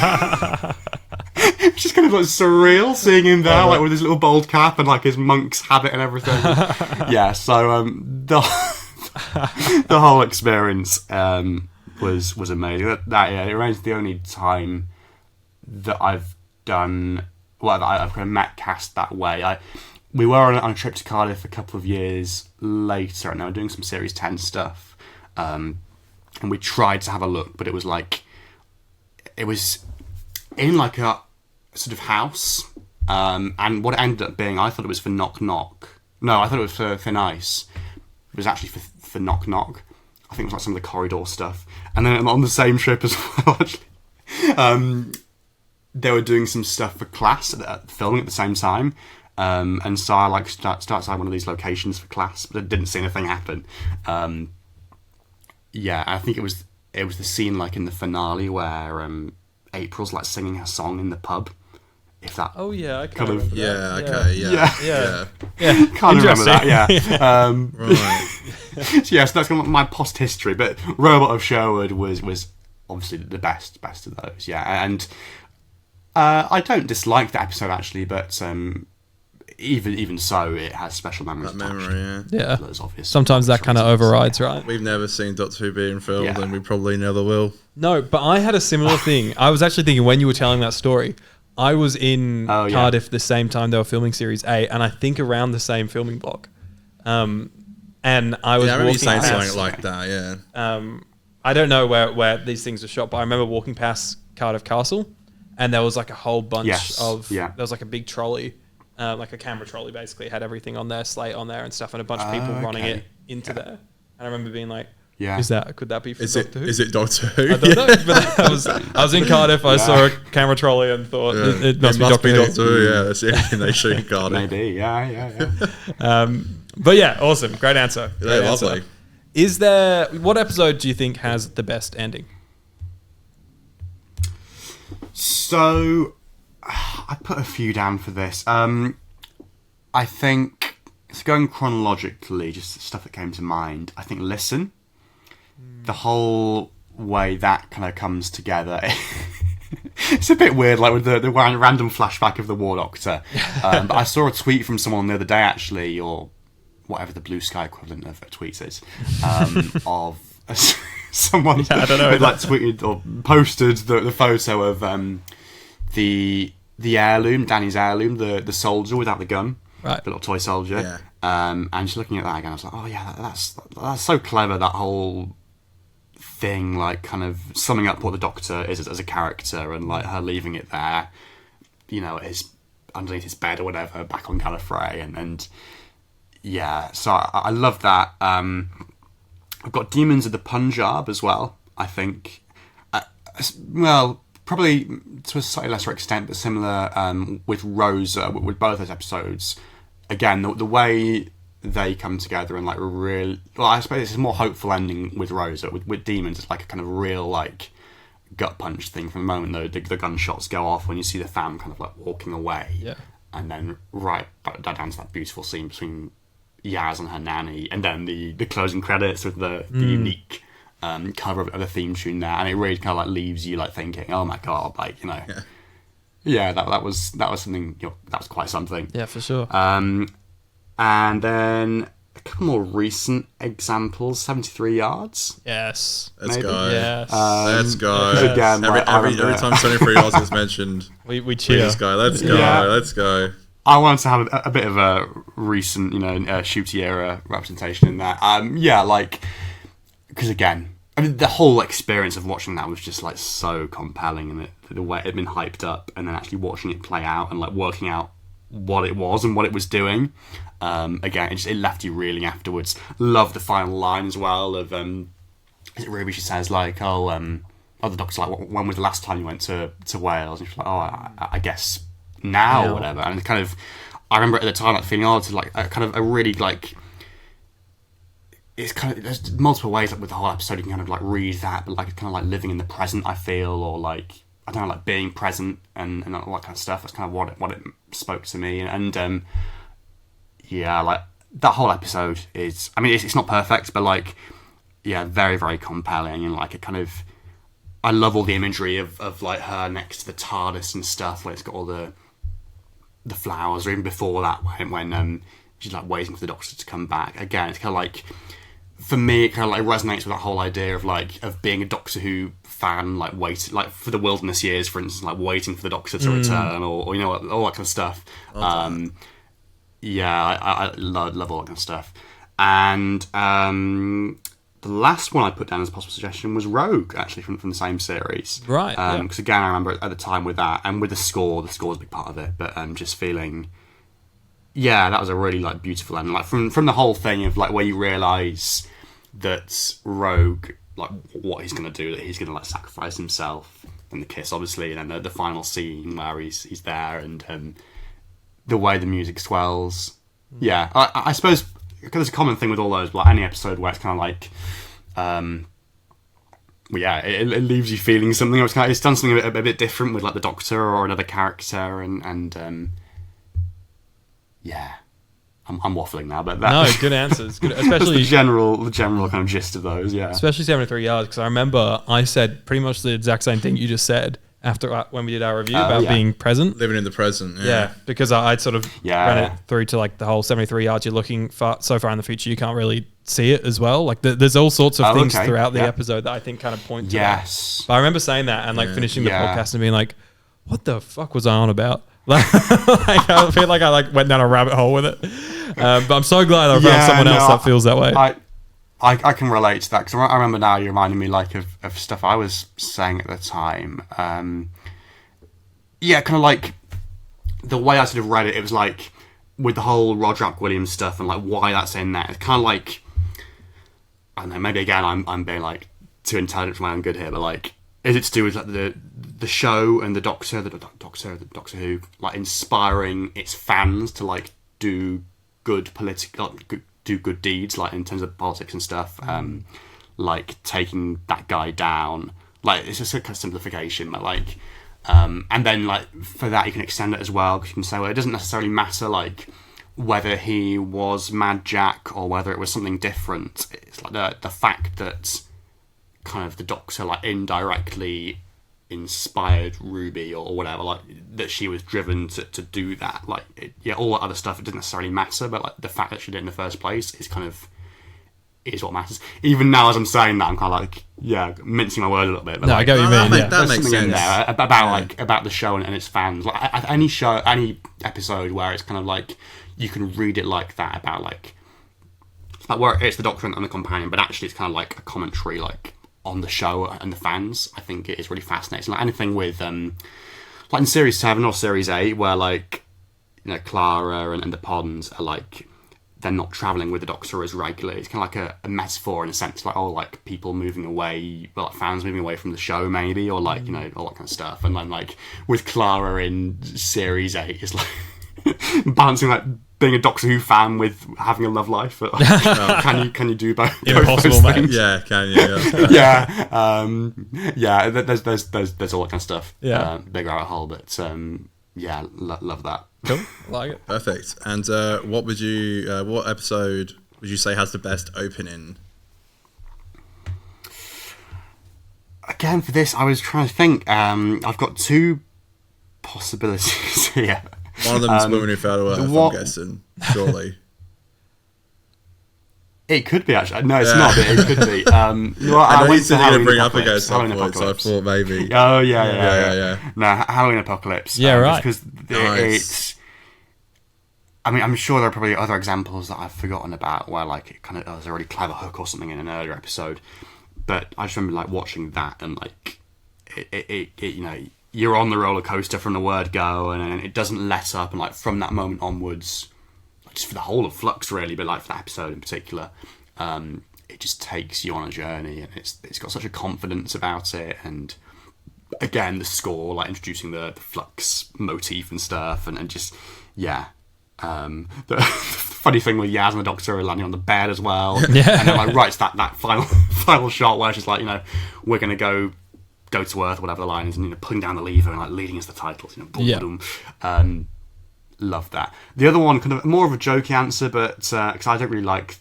kind of like surreal, seeing him there, like with his little bald cap and like his monk's habit and everything. Yeah, so the the whole experience was amazing. It remains the only time that I've done that I've kind of met cast that way. We were on a trip to Cardiff a couple of years later, and they were doing some Series 10 stuff, and we tried to have a look, but it was in like a sort of house, and what it ended up being, I thought it was for Knock Knock. No, I thought it was for Thin Ice. It was actually for Knock Knock. I think it was like some of the corridor stuff. And then on the same trip as well, actually, they were doing some stuff for class, filming at the same time. And so I started one of these locations for class, but I didn't see anything happen. I think it was the scene like in the finale where April's like singing her song in the pub. If that. Oh yeah, I kind of. Yeah. Okay. Yeah. Can't remember that. Yeah. Right. So yes, that's kind of my post history. But Robot of Sherwood was obviously the best of those. Yeah, and I don't dislike the episode actually, but even so, it has special memories. That memory, yeah. Those obvious. Sometimes that kind of overrides, right? We've never seen Doctor Who being filmed, and we probably never will. No, but I had a similar thing. I was actually thinking when you were telling that story, I was in Cardiff the same time they were filming Series 8, and I think around the same filming block. And I was I remember you saying past, something like that, yeah. I don't know where these things are shot, but I remember walking past Cardiff Castle, and there was like a whole bunch there was like a big trolley, like a camera trolley basically. It had everything on there, slate on there and stuff, and a bunch of people running it into there. And I remember being like, could that be for Doctor Who? Is it Doctor Who? I don't know, but I was in Cardiff, I saw a camera trolley and thought it must be Doctor Who. Yeah, that's the only thing they shoot in Cardiff. Maybe, yeah. But yeah, awesome. Great answer. Great answer. Lovely. What episode do you think has the best ending? So, I put a few down for this. I think, it's going chronologically, just stuff that came to mind. I think Listen. The whole way that kind of comes together. It's a bit weird, like with the random flashback of the War Doctor. But I saw a tweet from someone the other day, actually, or whatever the Blue Sky equivalent of a tweet is, of someone I don't know, who like tweeted or posted the photo of the heirloom, Danny's heirloom, the soldier without the gun, right? The little toy soldier. Yeah. And just looking at that again, I was like, oh yeah, that's so clever. That whole thing, like kind of summing up what the Doctor is as a character, and like her leaving it there, you know, underneath his bed or whatever, back on Gallifrey, and yeah. So I love that. I've got Demons of the Punjab as well. I think, well, probably to a slightly lesser extent, but similar with Rosa, with both those episodes. Again, the way they come together and like real, well, I suppose it's a more hopeful ending with Rosa. With Demons, it's like a kind of real like gut punch thing from the moment though the gunshots go off when you see the fam kind of like walking away, and then right down to that beautiful scene between Yaz and her nanny, and then the closing credits with the unique cover of the theme tune there, and it really kind of like leaves you like thinking, oh my god, like, you know, that was something, you know, that was quite something. Yeah, for sure. And then a couple more recent examples. 73 Yards. Yes. Let's maybe. go. Yes. Let's go. Yes. Again, every time 73 Yards is mentioned, we cheer. Let's go. Let's go. Yeah. Let's go. I wanted to have a bit of a recent, you know, shooty era representation in that. Like, because again, I mean, the whole experience of watching that was just like so compelling, and the way it had been hyped up, and then actually watching it play out and like working out what it was and what it was doing. Again, it left you reeling afterwards. Love the final line as well of is it Ruby? She says like, the Doctor's like, when was the last time you went to Wales? And she's like, I guess now or whatever. And kind of, I remember at the time like feeling like a kind of a really like, it's kind of, there's multiple ways like with the whole episode you can kind of like read that, but like it's kind of like living in the present, I feel, or like, I don't know, like being present and all that kind of stuff. That's kind of what it spoke to me. And yeah, like that whole episode is, I mean, it's not perfect, but like, yeah, very, very compelling. And like it kind of, I love all the imagery of like her next to the TARDIS and stuff, where it's got all the flowers, or even before that when she's like waiting for the Doctor to come back. Again, it's kind of like for me, it kind of like resonates with that whole idea of like of being a Doctor Who fan, like wait, like for the Wilderness Years, for instance, like waiting for the Doctor to return, or you know, all that kind of stuff. Yeah, I love all that kind of stuff. And the last one I put down as a possible suggestion was Rogue, actually, from the same series. Right. Because again, I remember at the time with that, and with the score was a big part of it, but just feeling, yeah, that was a really like beautiful end. Like from the whole thing of like where you realise that Rogue, like what he's going to do, that he's going to like sacrifice himself, and the kiss, obviously, and then the final scene where he's there, and the way the music swells. Yeah, I suppose there's a common thing with all those, like any episode where it's kind of like, it leaves you feeling something. It's done something a bit different with like the Doctor or another character, and yeah, I'm waffling now, but that, no, good answers. Good, especially the general kind of gist of those. Yeah, especially 73 Yards, because I remember I said pretty much the exact same thing you just said after when we did our review about being present, living in the present. Yeah, because I'd sort of ran it through to like the whole 73 Yards. You're looking so far in the future, you can't really see it as well. Like there's all sorts of things throughout the episode that I think kind of point to that. But I remember saying that and like finishing the podcast and being like, what the fuck was I on about? Like I feel like I like went down a rabbit hole with it. But I'm so glad I found someone else that feels that way. I can relate to that, because I remember now you're reminding me like of stuff I was saying at the time. Kind of like the way I sort of read it, it was like with the whole Roger Williams stuff and like why that's in there. It's kind of like, I don't know, maybe again I'm being like too intelligent for my own good here, but like, is it to do with like the show and the Doctor Who, like inspiring its fans to like do good do good deeds, like in terms of politics and stuff, like taking that guy down, like it's just a kind of simplification, but like and then like for that you can extend it as well, because you can say, well, it doesn't necessarily matter like whether he was Mad Jack or whether it was something different. It's like the fact that kind of the Doctor like indirectly inspired Ruby or whatever, like that she was driven to do that, like all that other stuff, it doesn't necessarily matter, but like the fact that she did it in the first place is what matters. Even now as I'm saying that, I'm kind of like mincing my word a little bit, but no, like, I get what you mean. That makes sense in there about the show and its fans, like any episode where it's kind of like you can read it like that, about like where it's the Doctor and the companion, but actually it's kind of like a commentary like on the show and the fans. I think it is really fascinating. Like anything with like in Series 7 or Series 8 where like, you know, Clara and the Ponds are like, they're not travelling with the Doctor as regularly. It's kind of like a metaphor in a sense, like, oh, like people moving away, well, like fans moving away from the show maybe, or like, you know, all that kind of stuff. And then like with Clara in Series 8, it's like balancing like being a Doctor Who fan with having a love life. Can you do both? Impossible, mate. Yeah, can you? Yeah. There's all that kind of stuff. Yeah, big rabbit hole, but love that. Cool, like it. Perfect. And what episode would you say has the best opening? Again, for this, I was trying to think. I've got two possibilities here. One of them is Woman Who Fell to Earth, I'm guessing, surely. It could be, actually. No, it's not, but it could be. I know you said you were going to bring up against some point, so I thought maybe. Oh, yeah. No, Halloween Apocalypse. Yeah, right. Because it's... I mean, I'm sure there are probably other examples that I've forgotten about where, like, it kind of there's a really clever hook or something in an earlier episode. But I just remember, like, watching that and, like, it you know... You're on the roller coaster from the word go, and it doesn't let up. And like from that moment onwards, just for the whole of Flux, really, but like for that episode in particular, it just takes you on a journey, and it's got such a confidence about it. And again, the score, like introducing the Flux motif and stuff, and just the funny thing with Yaz and the Doctor are landing on the bed as well, and then like right to that final shot where she's like, you know, we're gonna go to Earth, whatever the line is, and you know, pulling down the lever and like leading us the titles, you know, boom, boom. Love that. The other one, kind of more of a jokey answer, but because I don't really like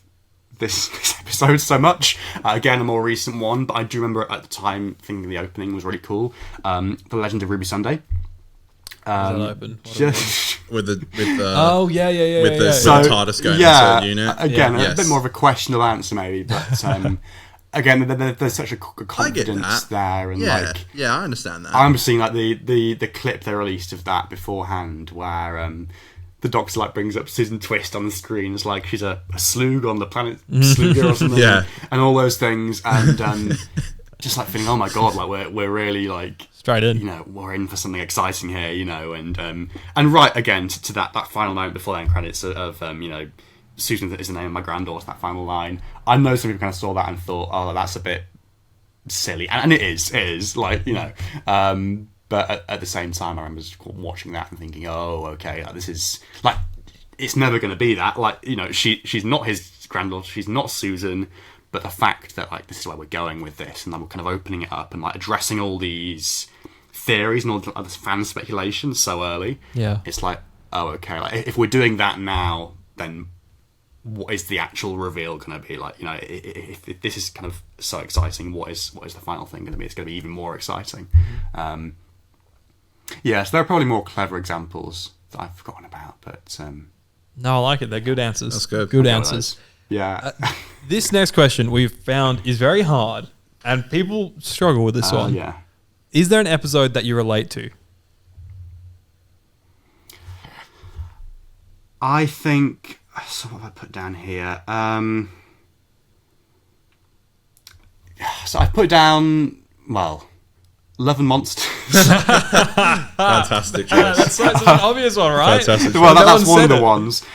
this episode so much. Again, a more recent one, but I do remember at the time thinking the opening was really cool. The Legend of Ruby Sunday. Is that open? oh yeah. with the TARDIS going into a unit. Again, a bit more of a questionable answer maybe, but again, there's such a confidence there, and I understand that. I'm seeing like the clip they released of that beforehand, where the Doctor like brings up Susan Twist on the screen. It's like she's a slug on the planet Sluga or something, and all those things, and just like thinking, oh my god, like we're really like straight in, you know, we're in for something exciting here, you know, and right again to that final moment before the end credits of you know, Susan is the name of my granddaughter, that final line. I know some people kind of saw that and thought, oh, that's a bit silly, and it is like, you know, but at the same time, I remember watching that and thinking, oh, okay, like, this is like, it's never going to be that, like, you know, she's not his granddaughter, she's not Susan, but the fact that like this is where we're going with this, and then we're kind of opening it up and like addressing all these theories and all this fan speculation so early, it's like, oh, okay, like if we're doing that now, then what is the actual reveal going to be? Like, you know, if this is kind of so exciting, what is the final thing going to be? It's going to be even more exciting. So there are probably more clever examples that I've forgotten about, but no, I like it. They're good answers. That's good. Good answers. Yeah. This next question we've found is very hard, and people struggle with this one. Yeah. Is there an episode that you relate to? I think. So what have I put down here? So I put down, well, Love and Monsters. Fantastic choice. That's an obvious one, right? Fantastic choice. Well, that's one of the ones.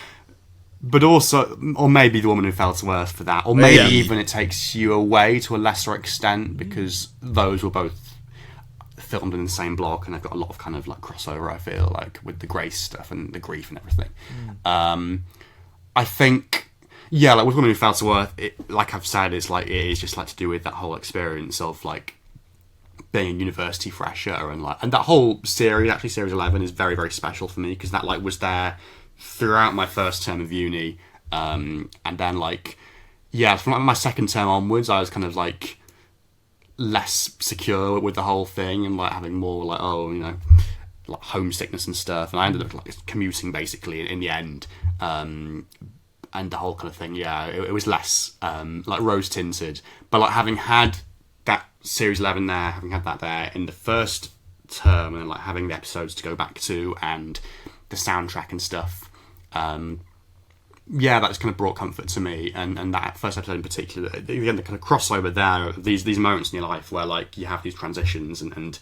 But also, or maybe The Woman Who Fell to Earth for that. Or maybe even It Takes You Away to a lesser extent, because those were both filmed in the same block, and they've got a lot of kind of like crossover, I feel like, with the Grace stuff and the grief and everything. I think, like with Woman Who Fell to Earth, like I've said, it is just like to do with that whole experience of like being a university fresher, and that whole series, actually series 11, is very, very special for me, because that like was there throughout my first term of uni, and then like, from like my second term onwards, I was kind of like less secure with the whole thing, and like having more like, oh, you know, like homesickness and stuff, and I ended up like commuting basically in the end, and the whole kind of thing, it was less like rose tinted, but like having had that series 11 there, having had that there in the first term, and like having the episodes to go back to and the soundtrack and stuff, that's kind of brought comfort to me, and that first episode in particular, again, the kind of crossover there, these moments in your life where like you have these transitions, and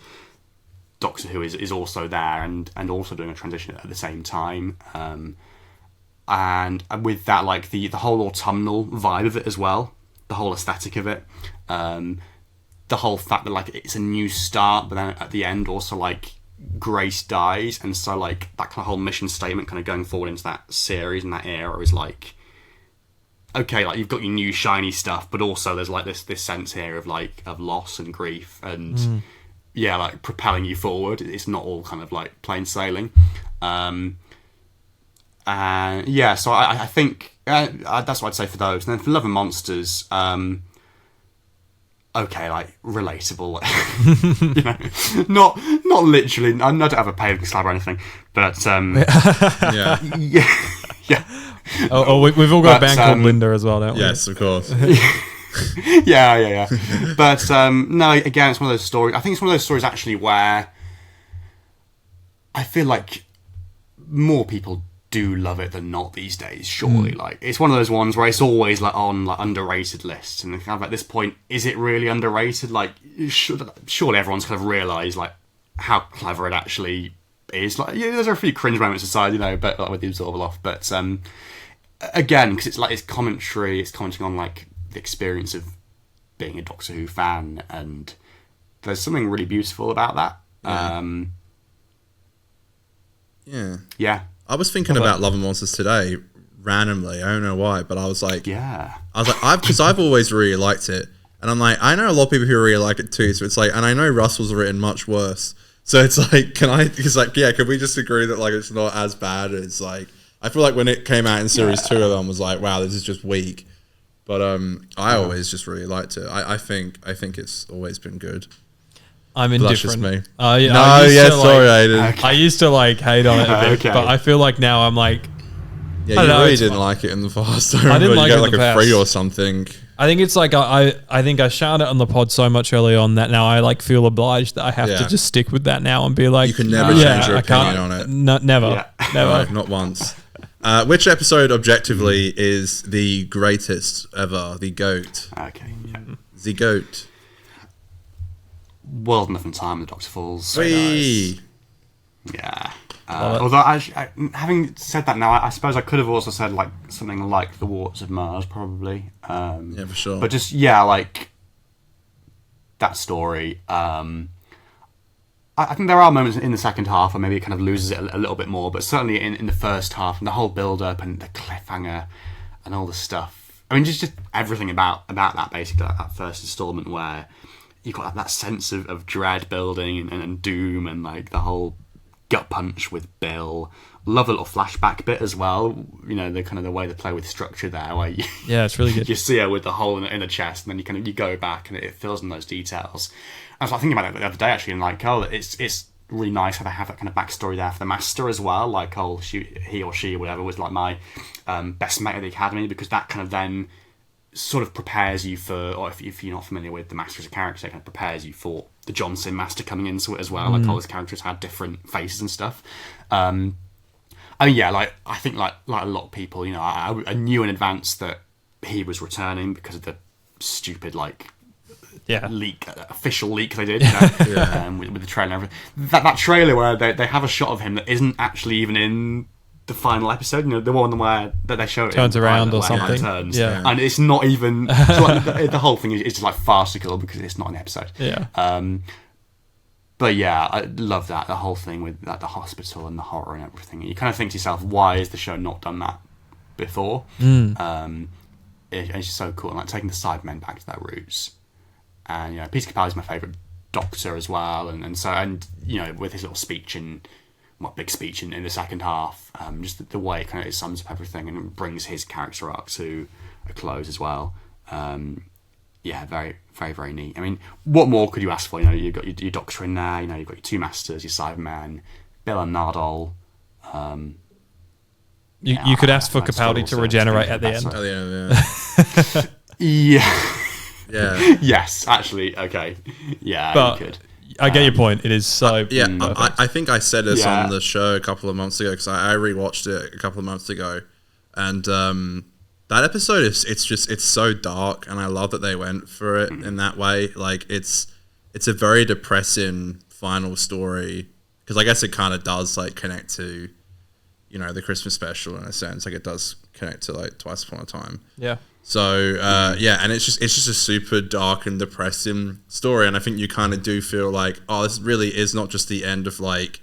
Doctor Who is also there and also doing a transition at the same time, and with that, like the whole autumnal vibe of it as well, the whole aesthetic of it, the whole fact that like it's a new start, but then at the end also like Grace dies, and so like that kind of whole mission statement kind of going forward into that series and that era is like, okay, like you've got your new shiny stuff, but also there's like this sense here of like of loss and grief, and like propelling you forward. It's not all kind of like plain sailing, so I think that's what I'd say for those. And then for Love and Monsters, okay, like relatable, you know, not literally. I don't have a paving slab or anything, but we've all got a band called Linda as well, don't we? Yes, of course. yeah. But no, again, it's one of those stories. I think it's one of those stories actually where I feel like more people do love it than not these days, surely. Like, it's one of those ones where it's always like on like underrated lists, and kind of at this point, is it really underrated? Like, surely everyone's kind of realised like how clever it actually is. Like, there's a few cringe moments aside, you know, but like with the Absorbable off. But again, because it's like it's commenting on like the experience of being a Doctor Who fan, and there's something really beautiful about that. Yeah. I was thinking about Love and Monsters today, randomly. I don't know why, but I was like, because I've always really liked it, and I'm like, I know a lot of people who really like it too. So it's like, and I know Russell's written much worse. So it's like, can we just agree that like it's not as bad as like? I feel like when it came out in series 2 of them, was like, wow, this is just weak. But I always just really liked it. I think it's always been good. I'm That's indifferent. just me. Sorry, Aiden. I used to like hate on it a bit, Okay. but I feel like now I'm like, Yeah, you really didn't like it in the past. I didn't like you it got in the like a 3 past. or something. I think it's like I think I shouted on the pod so much early on that now I like feel obliged that I have to just stick with that now and be like, You can never change your opinion on it. Never. No, not once. Which episode objectively is the greatest ever? The GOAT. Okay. Yeah. The GOAT. World Nothing Time. The Doctor Falls. Whee! Yeah. Although, having said that now, I suppose I could have also said like something like The Waters of Mars, probably. Yeah, for sure. But just like that story. I think there are moments in the second half where maybe it kind of loses it a little bit more, but certainly in the first half, and the whole build-up and the cliffhanger and all the stuff. I mean, just everything about that, basically, that first installment where you've got that sense of dread building and doom and like the whole gut punch with Bill. Love the little flashback bit as well. You know, the kind of the way they play with structure there, where It's really good. you see her with the hole in the chest, and then you go back and it fills in those details. I was thinking about it the other day actually, and like, it's really nice how they have that kind of backstory there for the Master as well. Like, he or she or whatever was like my best mate at the academy, because that kind of then sort of prepares you for, or if you're not familiar with the Master as a character, it kind of prepares you for the Johnson Master coming into it as well. Like all his characters had different faces and stuff. I mean, like I think like a lot of people, you know, I knew in advance that he was returning because of the stupid official leak they did, you know, with the trailer and everything. That trailer where they have a shot of him that isn't actually even in the final episode, you know, the one where that they show it turns around or where something. turns, yeah, and it's not even so like, the whole thing is just like farcical because it's not an episode. But yeah, I love that, the whole thing with the hospital and the horror and everything. You kind of think to yourself, why has the show not done that before? It's just so cool, and like taking the Cybermen back to their roots. And you know, Peter Capaldi's my favourite Doctor as well, and you know, with his little speech big speech in the second half, just the way it sums up everything and brings his character arc to a close as well. Very, very, very neat. I mean, what more could you ask for? You know, you've got your Doctor in there. You know, you've got your two Masters, your Cybermen, Bill and Nardole. You could ask for Capaldi to regenerate at the end. At the end, yeah. Yeah. Yes, actually, okay. Yeah, but you could. I get your point. It is so. I think I said this on the show a couple of months ago because I rewatched it a couple of months ago, and that episode it's so dark, and I love that they went for it in that way. Like it's a very depressing final story, because I guess it kind of does like connect to, you know, the Christmas special in a sense. Like it does connect to like Twice Upon a Time. Yeah. So and it's just a super dark and depressing story, and I think you kind of do feel like, oh, this really is not just the end of like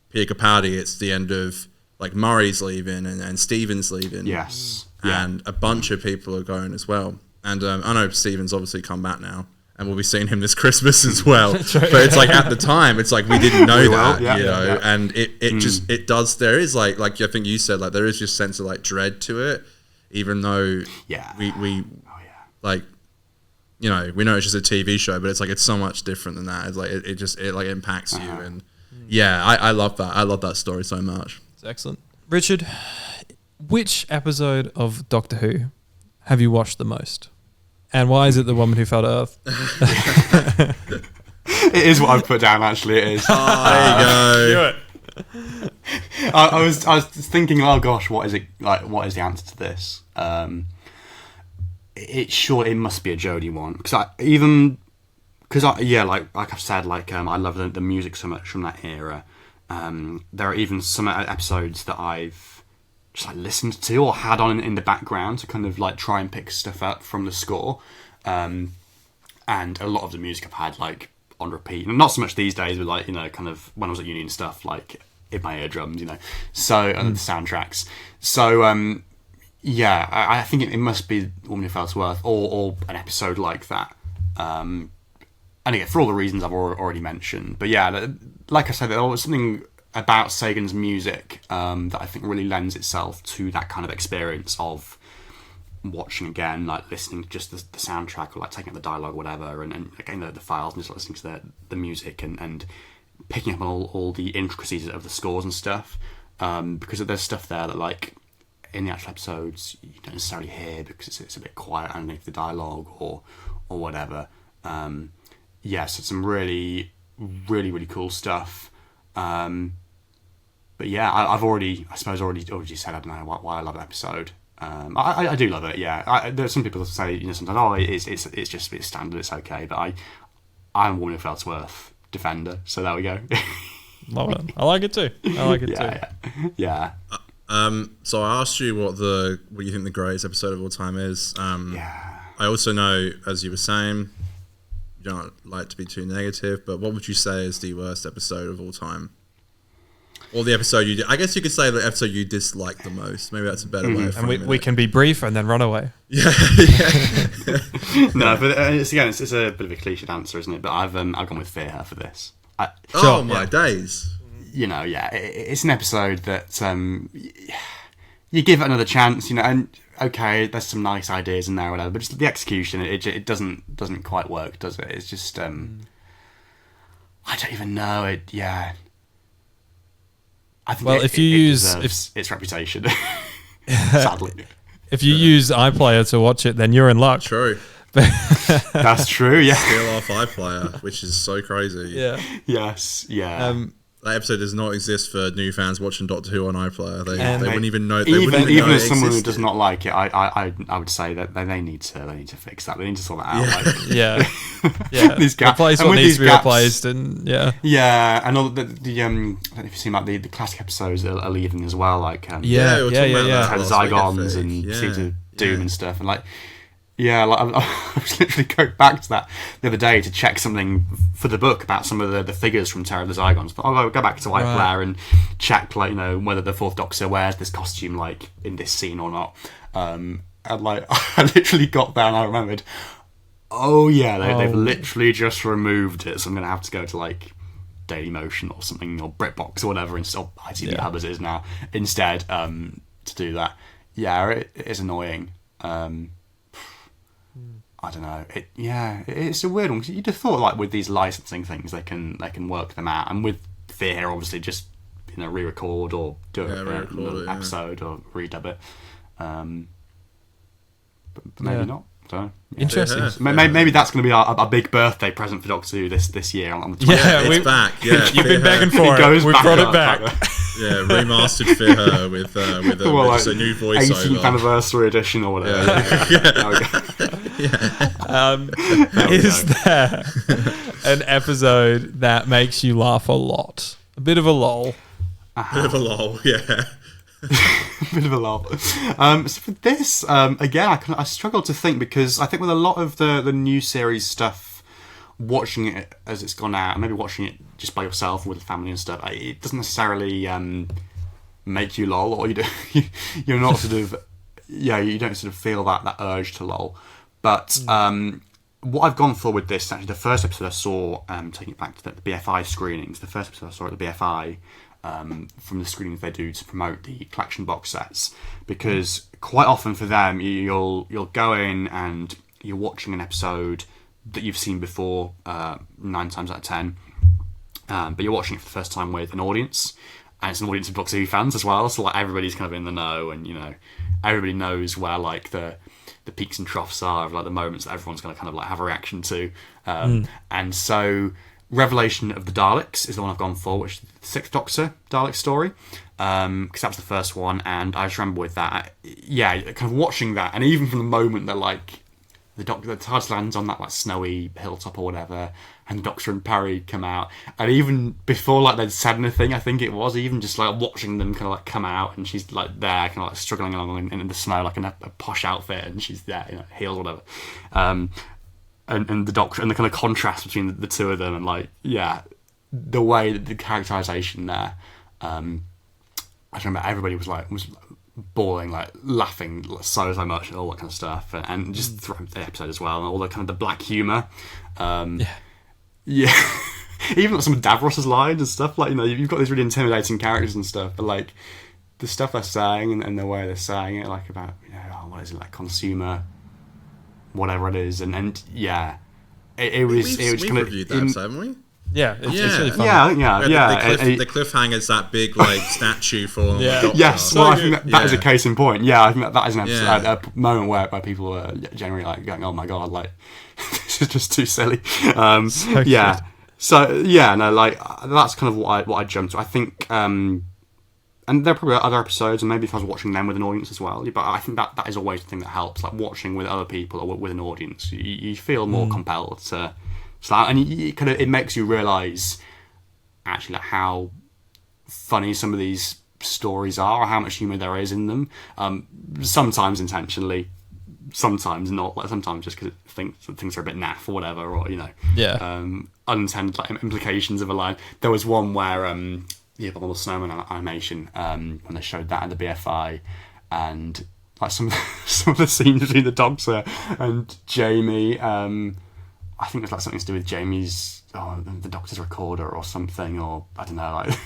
Peter Capaldi, it's the end of like Murray's leaving and Stephen's leaving. Yes. And a bunch of people are going as well. And I know Stephen's obviously come back now, and we'll be seeing him this Christmas as well. But it's like at the time, it's like we didn't know that, you know. And it does. There is like I think you said, like there is just a sense of like dread to it, even though we like, you know, we know it's just a TV show, but it's like it's so much different than that. It's like it like impacts you, and I love that. I love that story so much. It's excellent, Richard. Which episode of Doctor Who have you watched the most? And why is it The Woman Who Fell to Earth? It is what I've put down, actually. It is. There you go. I was thinking, oh gosh, what is it like? What is the answer to this? It must be a Jodie one, because like I've said, like I love the music so much from that era. There are even some episodes that I've just like listened to or had on in the background to kind of like try and pick stuff up from the score, and a lot of the music I've had like on repeat, and not so much these days, but like, you know, kind of when I was at uni and stuff, like in my eardrums, you know. So the soundtracks. So I think it must be Woman Who Fell to Earth or an episode like that. And again, for all the reasons I've already mentioned. But yeah, like I said, there was something about Sagan's music that I think really lends itself to that kind of experience of watching again, like listening to just the soundtrack or like taking up the dialogue or whatever, and again the files and just listening to the music and picking up on all the intricacies of the scores and stuff, because there's stuff there that like in the actual episodes you don't necessarily hear because it's a bit quiet underneath the dialogue or whatever. So some really cool stuff. But yeah, I've already said, I don't know why I love an episode. I do love it. Yeah, there's some people that say sometimes it's just a bit standard, it's okay. But I'm Warren Ellsworth defender, so there we go. Love it. I like it too. Yeah. So I asked you what you think the greatest episode of all time is. I also know, as you were saying, you don't like to be too negative, but what would you say is the worst episode of all time? Or the episode I guess you could say the episode you dislike the most. Maybe that's a better way of framing it. And we can be brief and then run away. Yeah. No, but it's a bit of a cliched answer, isn't it? But I've gone with Fear Her for this. My days. It's an episode that you give it another chance, and okay, there's some nice ideas in there or whatever, but just the execution, it doesn't quite work, does it? It's just I don't even know it. Yeah. I think if you use its reputation, sadly. If you use iPlayer to watch it, then you're in luck. True. That's true. Yeah. Steal off iPlayer, which is so crazy. Yeah. Yes. Yeah. That episode does not exist for new fans watching Doctor Who on iPlayer. They wouldn't even know. Even as someone who does not like it, I would say that they need to fix that. They need to sort that out. Yeah. These gaps. Replace what needs to be replaced, and yeah, and all the I don't know if you've seen like the classic episodes are leaving as well. Like Had Zygons and Seeds of Doom and stuff, and like. Yeah, like I was literally going back to that the other day to check something for the book about some of the figures from Terror of the Zygons. But I'll go back to iPlayer and check, like, whether the Fourth Doctor wears this costume, like, in this scene or not. And, like, I literally got there and I remembered, they've literally just removed it. So I'm going to have to go to, like, Dailymotion or something, or BritBox or whatever, or ITV Hub as it is now, instead, to do that. Yeah, it is annoying. I don't know. It's a weird one. Cause you'd have thought, like, with these licensing things, they can work them out. And with Fear, obviously, just re-record or do an episode or redub it. But maybe not. I don't know. Interesting. Maybe that's going to be our big birthday present for Doctor Who this year on the 20th. Yeah, it's back. Yeah, you've been begging for it. We brought it back. Yeah, remastered Fear Her with a new voiceover. 18th anniversary edition or whatever. Is there an episode that makes you laugh a lot? A bit of a lull. Bit of a lull, yeah. Bit of a lull. So for this, again, I struggle to think, because I think with a lot of the new series stuff, watching it as it's gone out, and maybe watching it just by yourself or with the family and stuff, it doesn't necessarily make you lull, or you're not sort of, you don't sort of feel that urge to lull. But what I've gone for with this, actually, the first episode I saw, taking it back to the BFI screenings, the first episode I saw at the BFI, from the screenings they do to promote the collection box sets, because quite often for them you'll go in and you're watching an episode that you've seen before 9 times out of 10, but you're watching it for the first time with an audience, and it's an audience of Doctor Who fans as well, so like everybody's kind of in the know, and everybody knows where like the peaks and troughs are of like the moments that everyone's going to kind of like have a reaction to, and so Revelation of the Daleks is the one I've gone for, which is the Sixth Doctor Dalek story, because that was the first one, and I just remember with that, kind of watching that, and even from the moment that like the TARDIS lands on that like snowy hilltop or whatever, and the Doctor and Perry come out, and even before like they'd said anything, I think it was, even just like watching them kind of like come out, and she's like there, kind of like struggling along in the snow, like in a posh outfit, and she's there, heels or whatever. And the Doctor, and the kind of contrast between the two of them, and like, the way that the characterization there, I remember everybody was bawling, like laughing so much, and all that kind of stuff, and just throughout the episode as well, and all the kind of the black humor, even like some of Davros's lines and stuff, like, you've got these really intimidating characters and stuff, but like the stuff they're saying and the way they're saying it, like about, you know, what is it, like consumer, whatever it is, and yeah, it was We've kind of reviewed that episode, haven't we? Yeah, it's really fun. Yeah. The cliffhanger's that big like statue for the Doctor. Yes, So well, I good. think that is a case in point. Yeah, I think that is an episode, Yeah. a moment where people are generally like going, "Oh my god, like this is just too silly." So yeah. good. So yeah, no, like that's kind of what I jumped to. I think, and there are probably other episodes, and maybe if I was watching them with an audience as well. But I think that is always the thing that helps, like watching with other people or with an audience. You feel more compelled to. So, and it makes you realise actually like how funny some of these stories are, or how much humour there is in them. Sometimes intentionally, sometimes not. Like sometimes just because things are a bit naff or whatever, or you know, unintended like implications of a line. There was one where the Abominable Snowman animation when they showed that at the BFI, and like some of the scenes between the Doctor and Jamie. I think it's like something to do with Jamie's, the Doctor's recorder or something, or I don't know. Like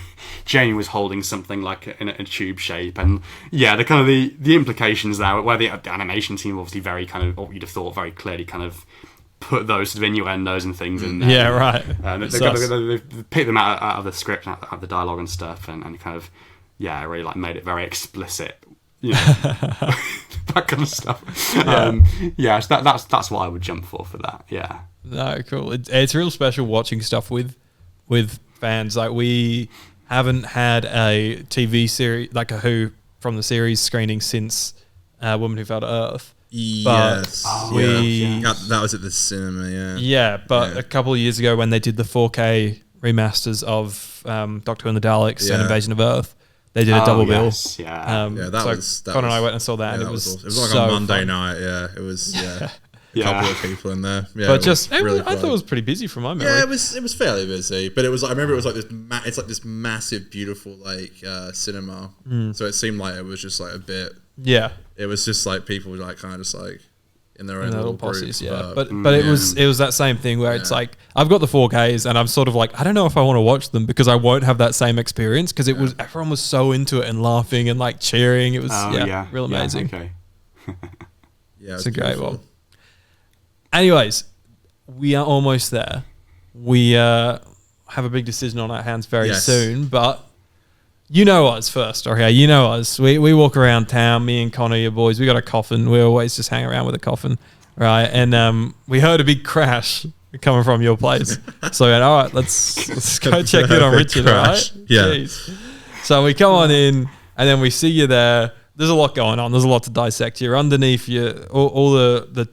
Jamie was holding something like in a tube shape, and yeah, the kind of the implications there, where the animation team obviously very kind of, what you'd have thought very clearly, kind of put those sort of innuendos and things in there. Yeah, right. They've picked them out of the script, out of the dialogue and stuff, and kind of really like made it very explicit. You know, that kind of stuff. So that's what I would jump for that. Yeah. No, cool. It's real special watching stuff with fans. Like we haven't had a TV series like a Who from the series screening since Woman Who Fell to Earth. Yes. That was at the cinema. Yeah. Yeah, but a couple of years ago when they did the 4K remasters of Doctor Who and the Daleks and Invasion of Earth. They did a double bill. That was Con and I went and saw that, and it was awesome. It was like so on Monday fun. night. Yeah, it was. A couple of people in there. Yeah, but I thought it was pretty busy from my memory. Yeah, it was fairly busy, but it was. I remember it was like this. It's like this massive, beautiful like cinema. So it seemed like it was just like a bit. Yeah, it was just like people like kind of just like in their own little posses. groups, Yeah, but it was that same thing where it's like I've got the 4Ks and I'm sort of like I don't know if I want to watch them because I won't have that same experience because it was everyone was so into it and laughing and like cheering. It was real amazing. Okay. It's a great one. Anyways, we are almost there. We have a big decision on our hands very soon, but you know us first, okay? You know us. We walk around town, me and Connor, your boys. We got a coffin. We always just hang around with a coffin, right? And we heard a big crash coming from your place. So we went, all right, let's go check in on Richard, all right? Yeah. Jeez. So we come on in, and then we see you there. There's a lot going on. There's a lot to dissect. You're underneath you. All the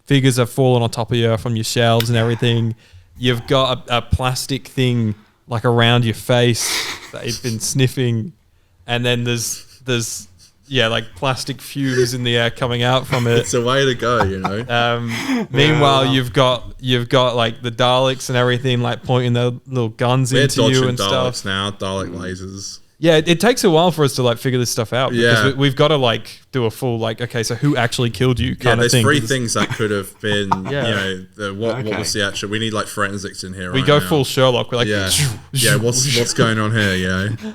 figures have fallen on top of you from your shelves and everything. You've got a plastic thing like around your face that you've been sniffing, and then there's like plastic fumes in the air coming out from it. It's a way to go, you know. Meanwhile, you've got like the Daleks and everything like pointing their little guns into you and Daleks stuff. now, Dalek lasers. Yeah, it takes a while for us to like figure this stuff out because we've got to like do a full like okay, so who actually killed you kind of thing. There's 3 things that could have been. You know, what was the actual? We need like forensics in here. We go full Sherlock. We're like, what's going on here? You know.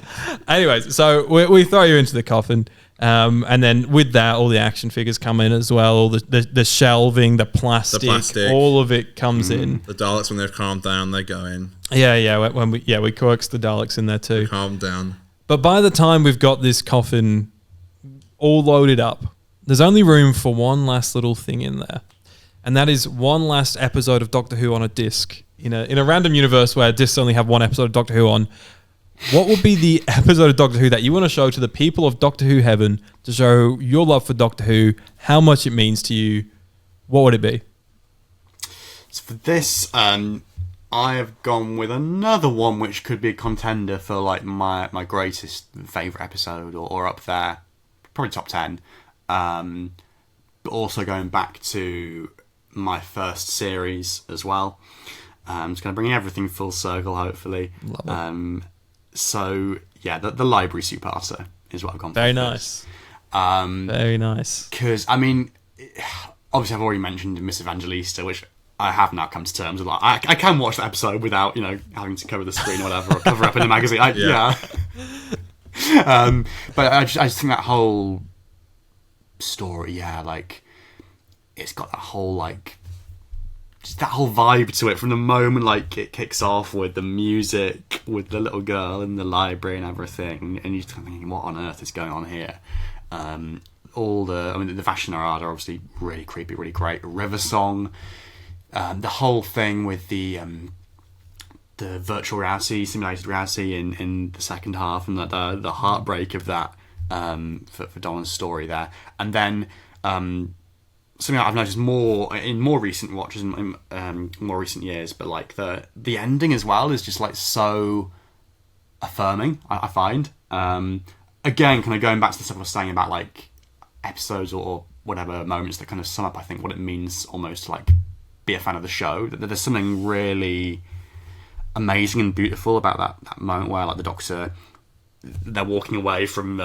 Anyways, so we throw you into the coffin, and then with that, all the action figures come in as well. All the shelving, the plastic, all of it comes in. The Daleks, when they've calmed down, they go in. Yeah. When we coax the Daleks in there too. Calm down. But by the time we've got this coffin all loaded up, there's only room for one last little thing in there. And that is one last episode of Doctor Who on a disc. In a random universe where discs only have one episode of Doctor Who on, what would be the episode of Doctor Who that you want to show to the people of Doctor Who Heaven to show your love for Doctor Who, how much it means to you? What would it be? So for this, I have gone with another one which could be a contender for like my greatest favourite episode or up there, probably top 10. But also going back to my first series as well. It's going to bring everything full circle, hopefully. Love it. So yeah, the library two-parter is what I've gone for. Very nice. Very nice. Because I mean, obviously I've already mentioned Miss Evangelista, which I have now come to terms with. Like, I can watch that episode without having to cover the screen or whatever, or cover up in a magazine. But I just think that whole story, like it's got that whole like just that whole vibe to it from the moment like it kicks off with the music, with the little girl in the library and everything, and you're thinking, what on earth is going on here? The Vashnarada are obviously really creepy, really great. River Song, the whole thing with the virtual reality, simulated reality in the second half, and the heartbreak of that for Donna's story there, and then something I've noticed more in more recent watches in more recent years, but like the ending as well is just like so affirming. I find again, kind of going back to the stuff I was saying about like episodes or whatever moments that kind of sum up, I think, what it means almost to like be a fan of the show. That there's something really amazing and beautiful about that moment where like the Doctor, they're walking away from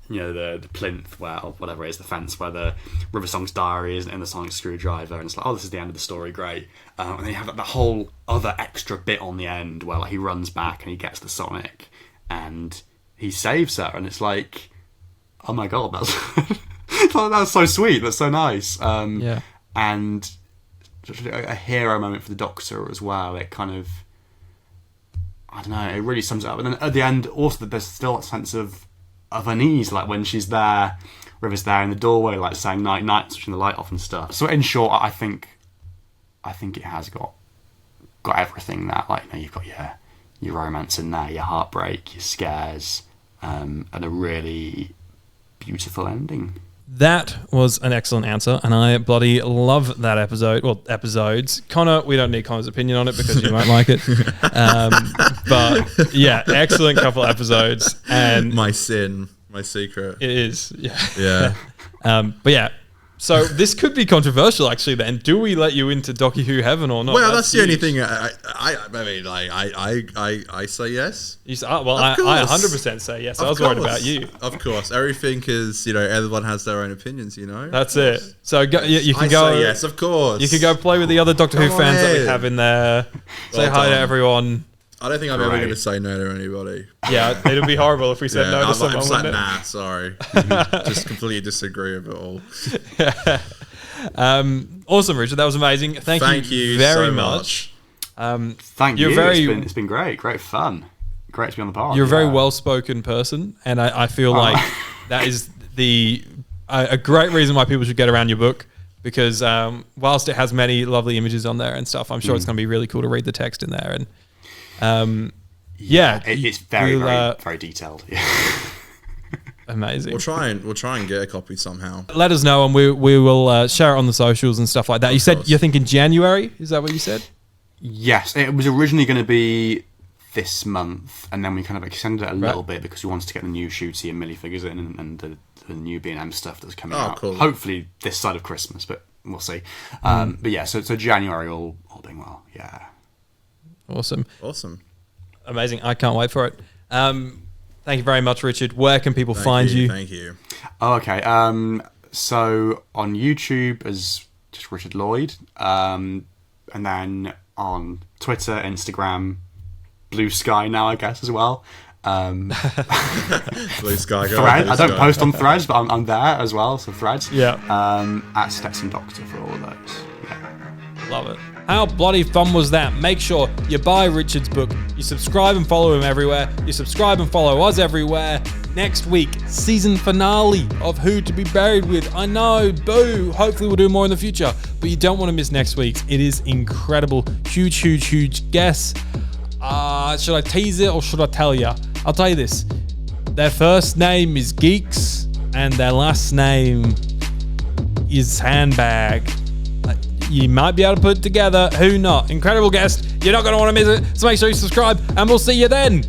the plinth where, or whatever it is, the fence where the River Song's diary is and the sonic screwdriver, and it's like, oh, this is the end of the story, great. And then you have like, the whole other extra bit on the end where like he runs back and he gets the sonic and he saves her, and it's like, oh my god, that's so sweet, that's so nice. And a hero moment for the Doctor as well. It kind of, I don't know, it really sums it up. And then at the end, also, there's still a sense of unease, like when she's there, River's there in the doorway, like saying night night, switching the light off and stuff. So in short, I think it has got everything that, like, you've got your romance in there, your heartbreak, your scares, and a really beautiful ending. That was an excellent answer, and I bloody love that episode. Well, episodes. Connor, we don't need Connor's opinion on it because you won't like it. But yeah, excellent couple episodes. And my sin, my secret. It is, yeah. Yeah. But yeah, so this could be controversial, actually. Then, do we let you into Doctor Who heaven or not? Well, that's the only thing. I mean, like, I say yes. You say, I 100% say yes. I was worried about you. Of course, everything is, everyone has their own opinions. That's it. So you can go. Say yes, of course. You can go play with the other Doctor Who fans that we have in there. Say hi to everyone. I don't think I'm ever going to say no to anybody. Yeah, it'd be horrible if we said no to someone. I'm like, nah, sorry. Just completely disagree with it all. Awesome, Richard. That was amazing. Thank you very so much. Thank you. It's been great fun. Great to be on the pod. You're a very well-spoken person, and I feel like that is a great reason why people should get around your book, because whilst it has many lovely images on there and stuff, I'm sure it's going to be really cool to read the text in there. And it's very very detailed. Amazing. We'll try and get a copy somehow. Let us know, and we will share it on the socials and stuff like that. You said you're thinking January. Is that what you said? Yes, it was originally going to be this month, and then we kind of extended it a little bit because we wanted to get the new Shooty and Millie figures in, and the new B&M stuff that's coming out. Cool. Hopefully this side of Christmas, but we'll see. But yeah, so January all being well. Yeah. Awesome. Amazing. I can't wait for it. Thank you very much, Richard. Where can people find you? Thank you. Oh, okay. So on YouTube as just Richard Lloyd, and then on Twitter, Instagram, Blue Sky now, I guess, as well. Blue Sky. Thread. I don't post on Threads, but I'm there as well. So Threads. Yeah. At Stetson Doctor for all of those. Yeah. Love it. How bloody fun was that? Make sure you buy Richard's book, you subscribe and follow him everywhere, you subscribe and follow us everywhere. Next week, season finale of Who to Be Buried With. I know, boo. Hopefully we'll do more in the future, but you don't want to miss next week's. It is incredible. Huge guess. Should I tease it or should I tell you? I'll tell you this. Their first name is Geeks and their last name is Handbag. You might be able to put it together. Who not? Incredible guest. You're not going to want to miss it. So make sure you subscribe and we'll see you then.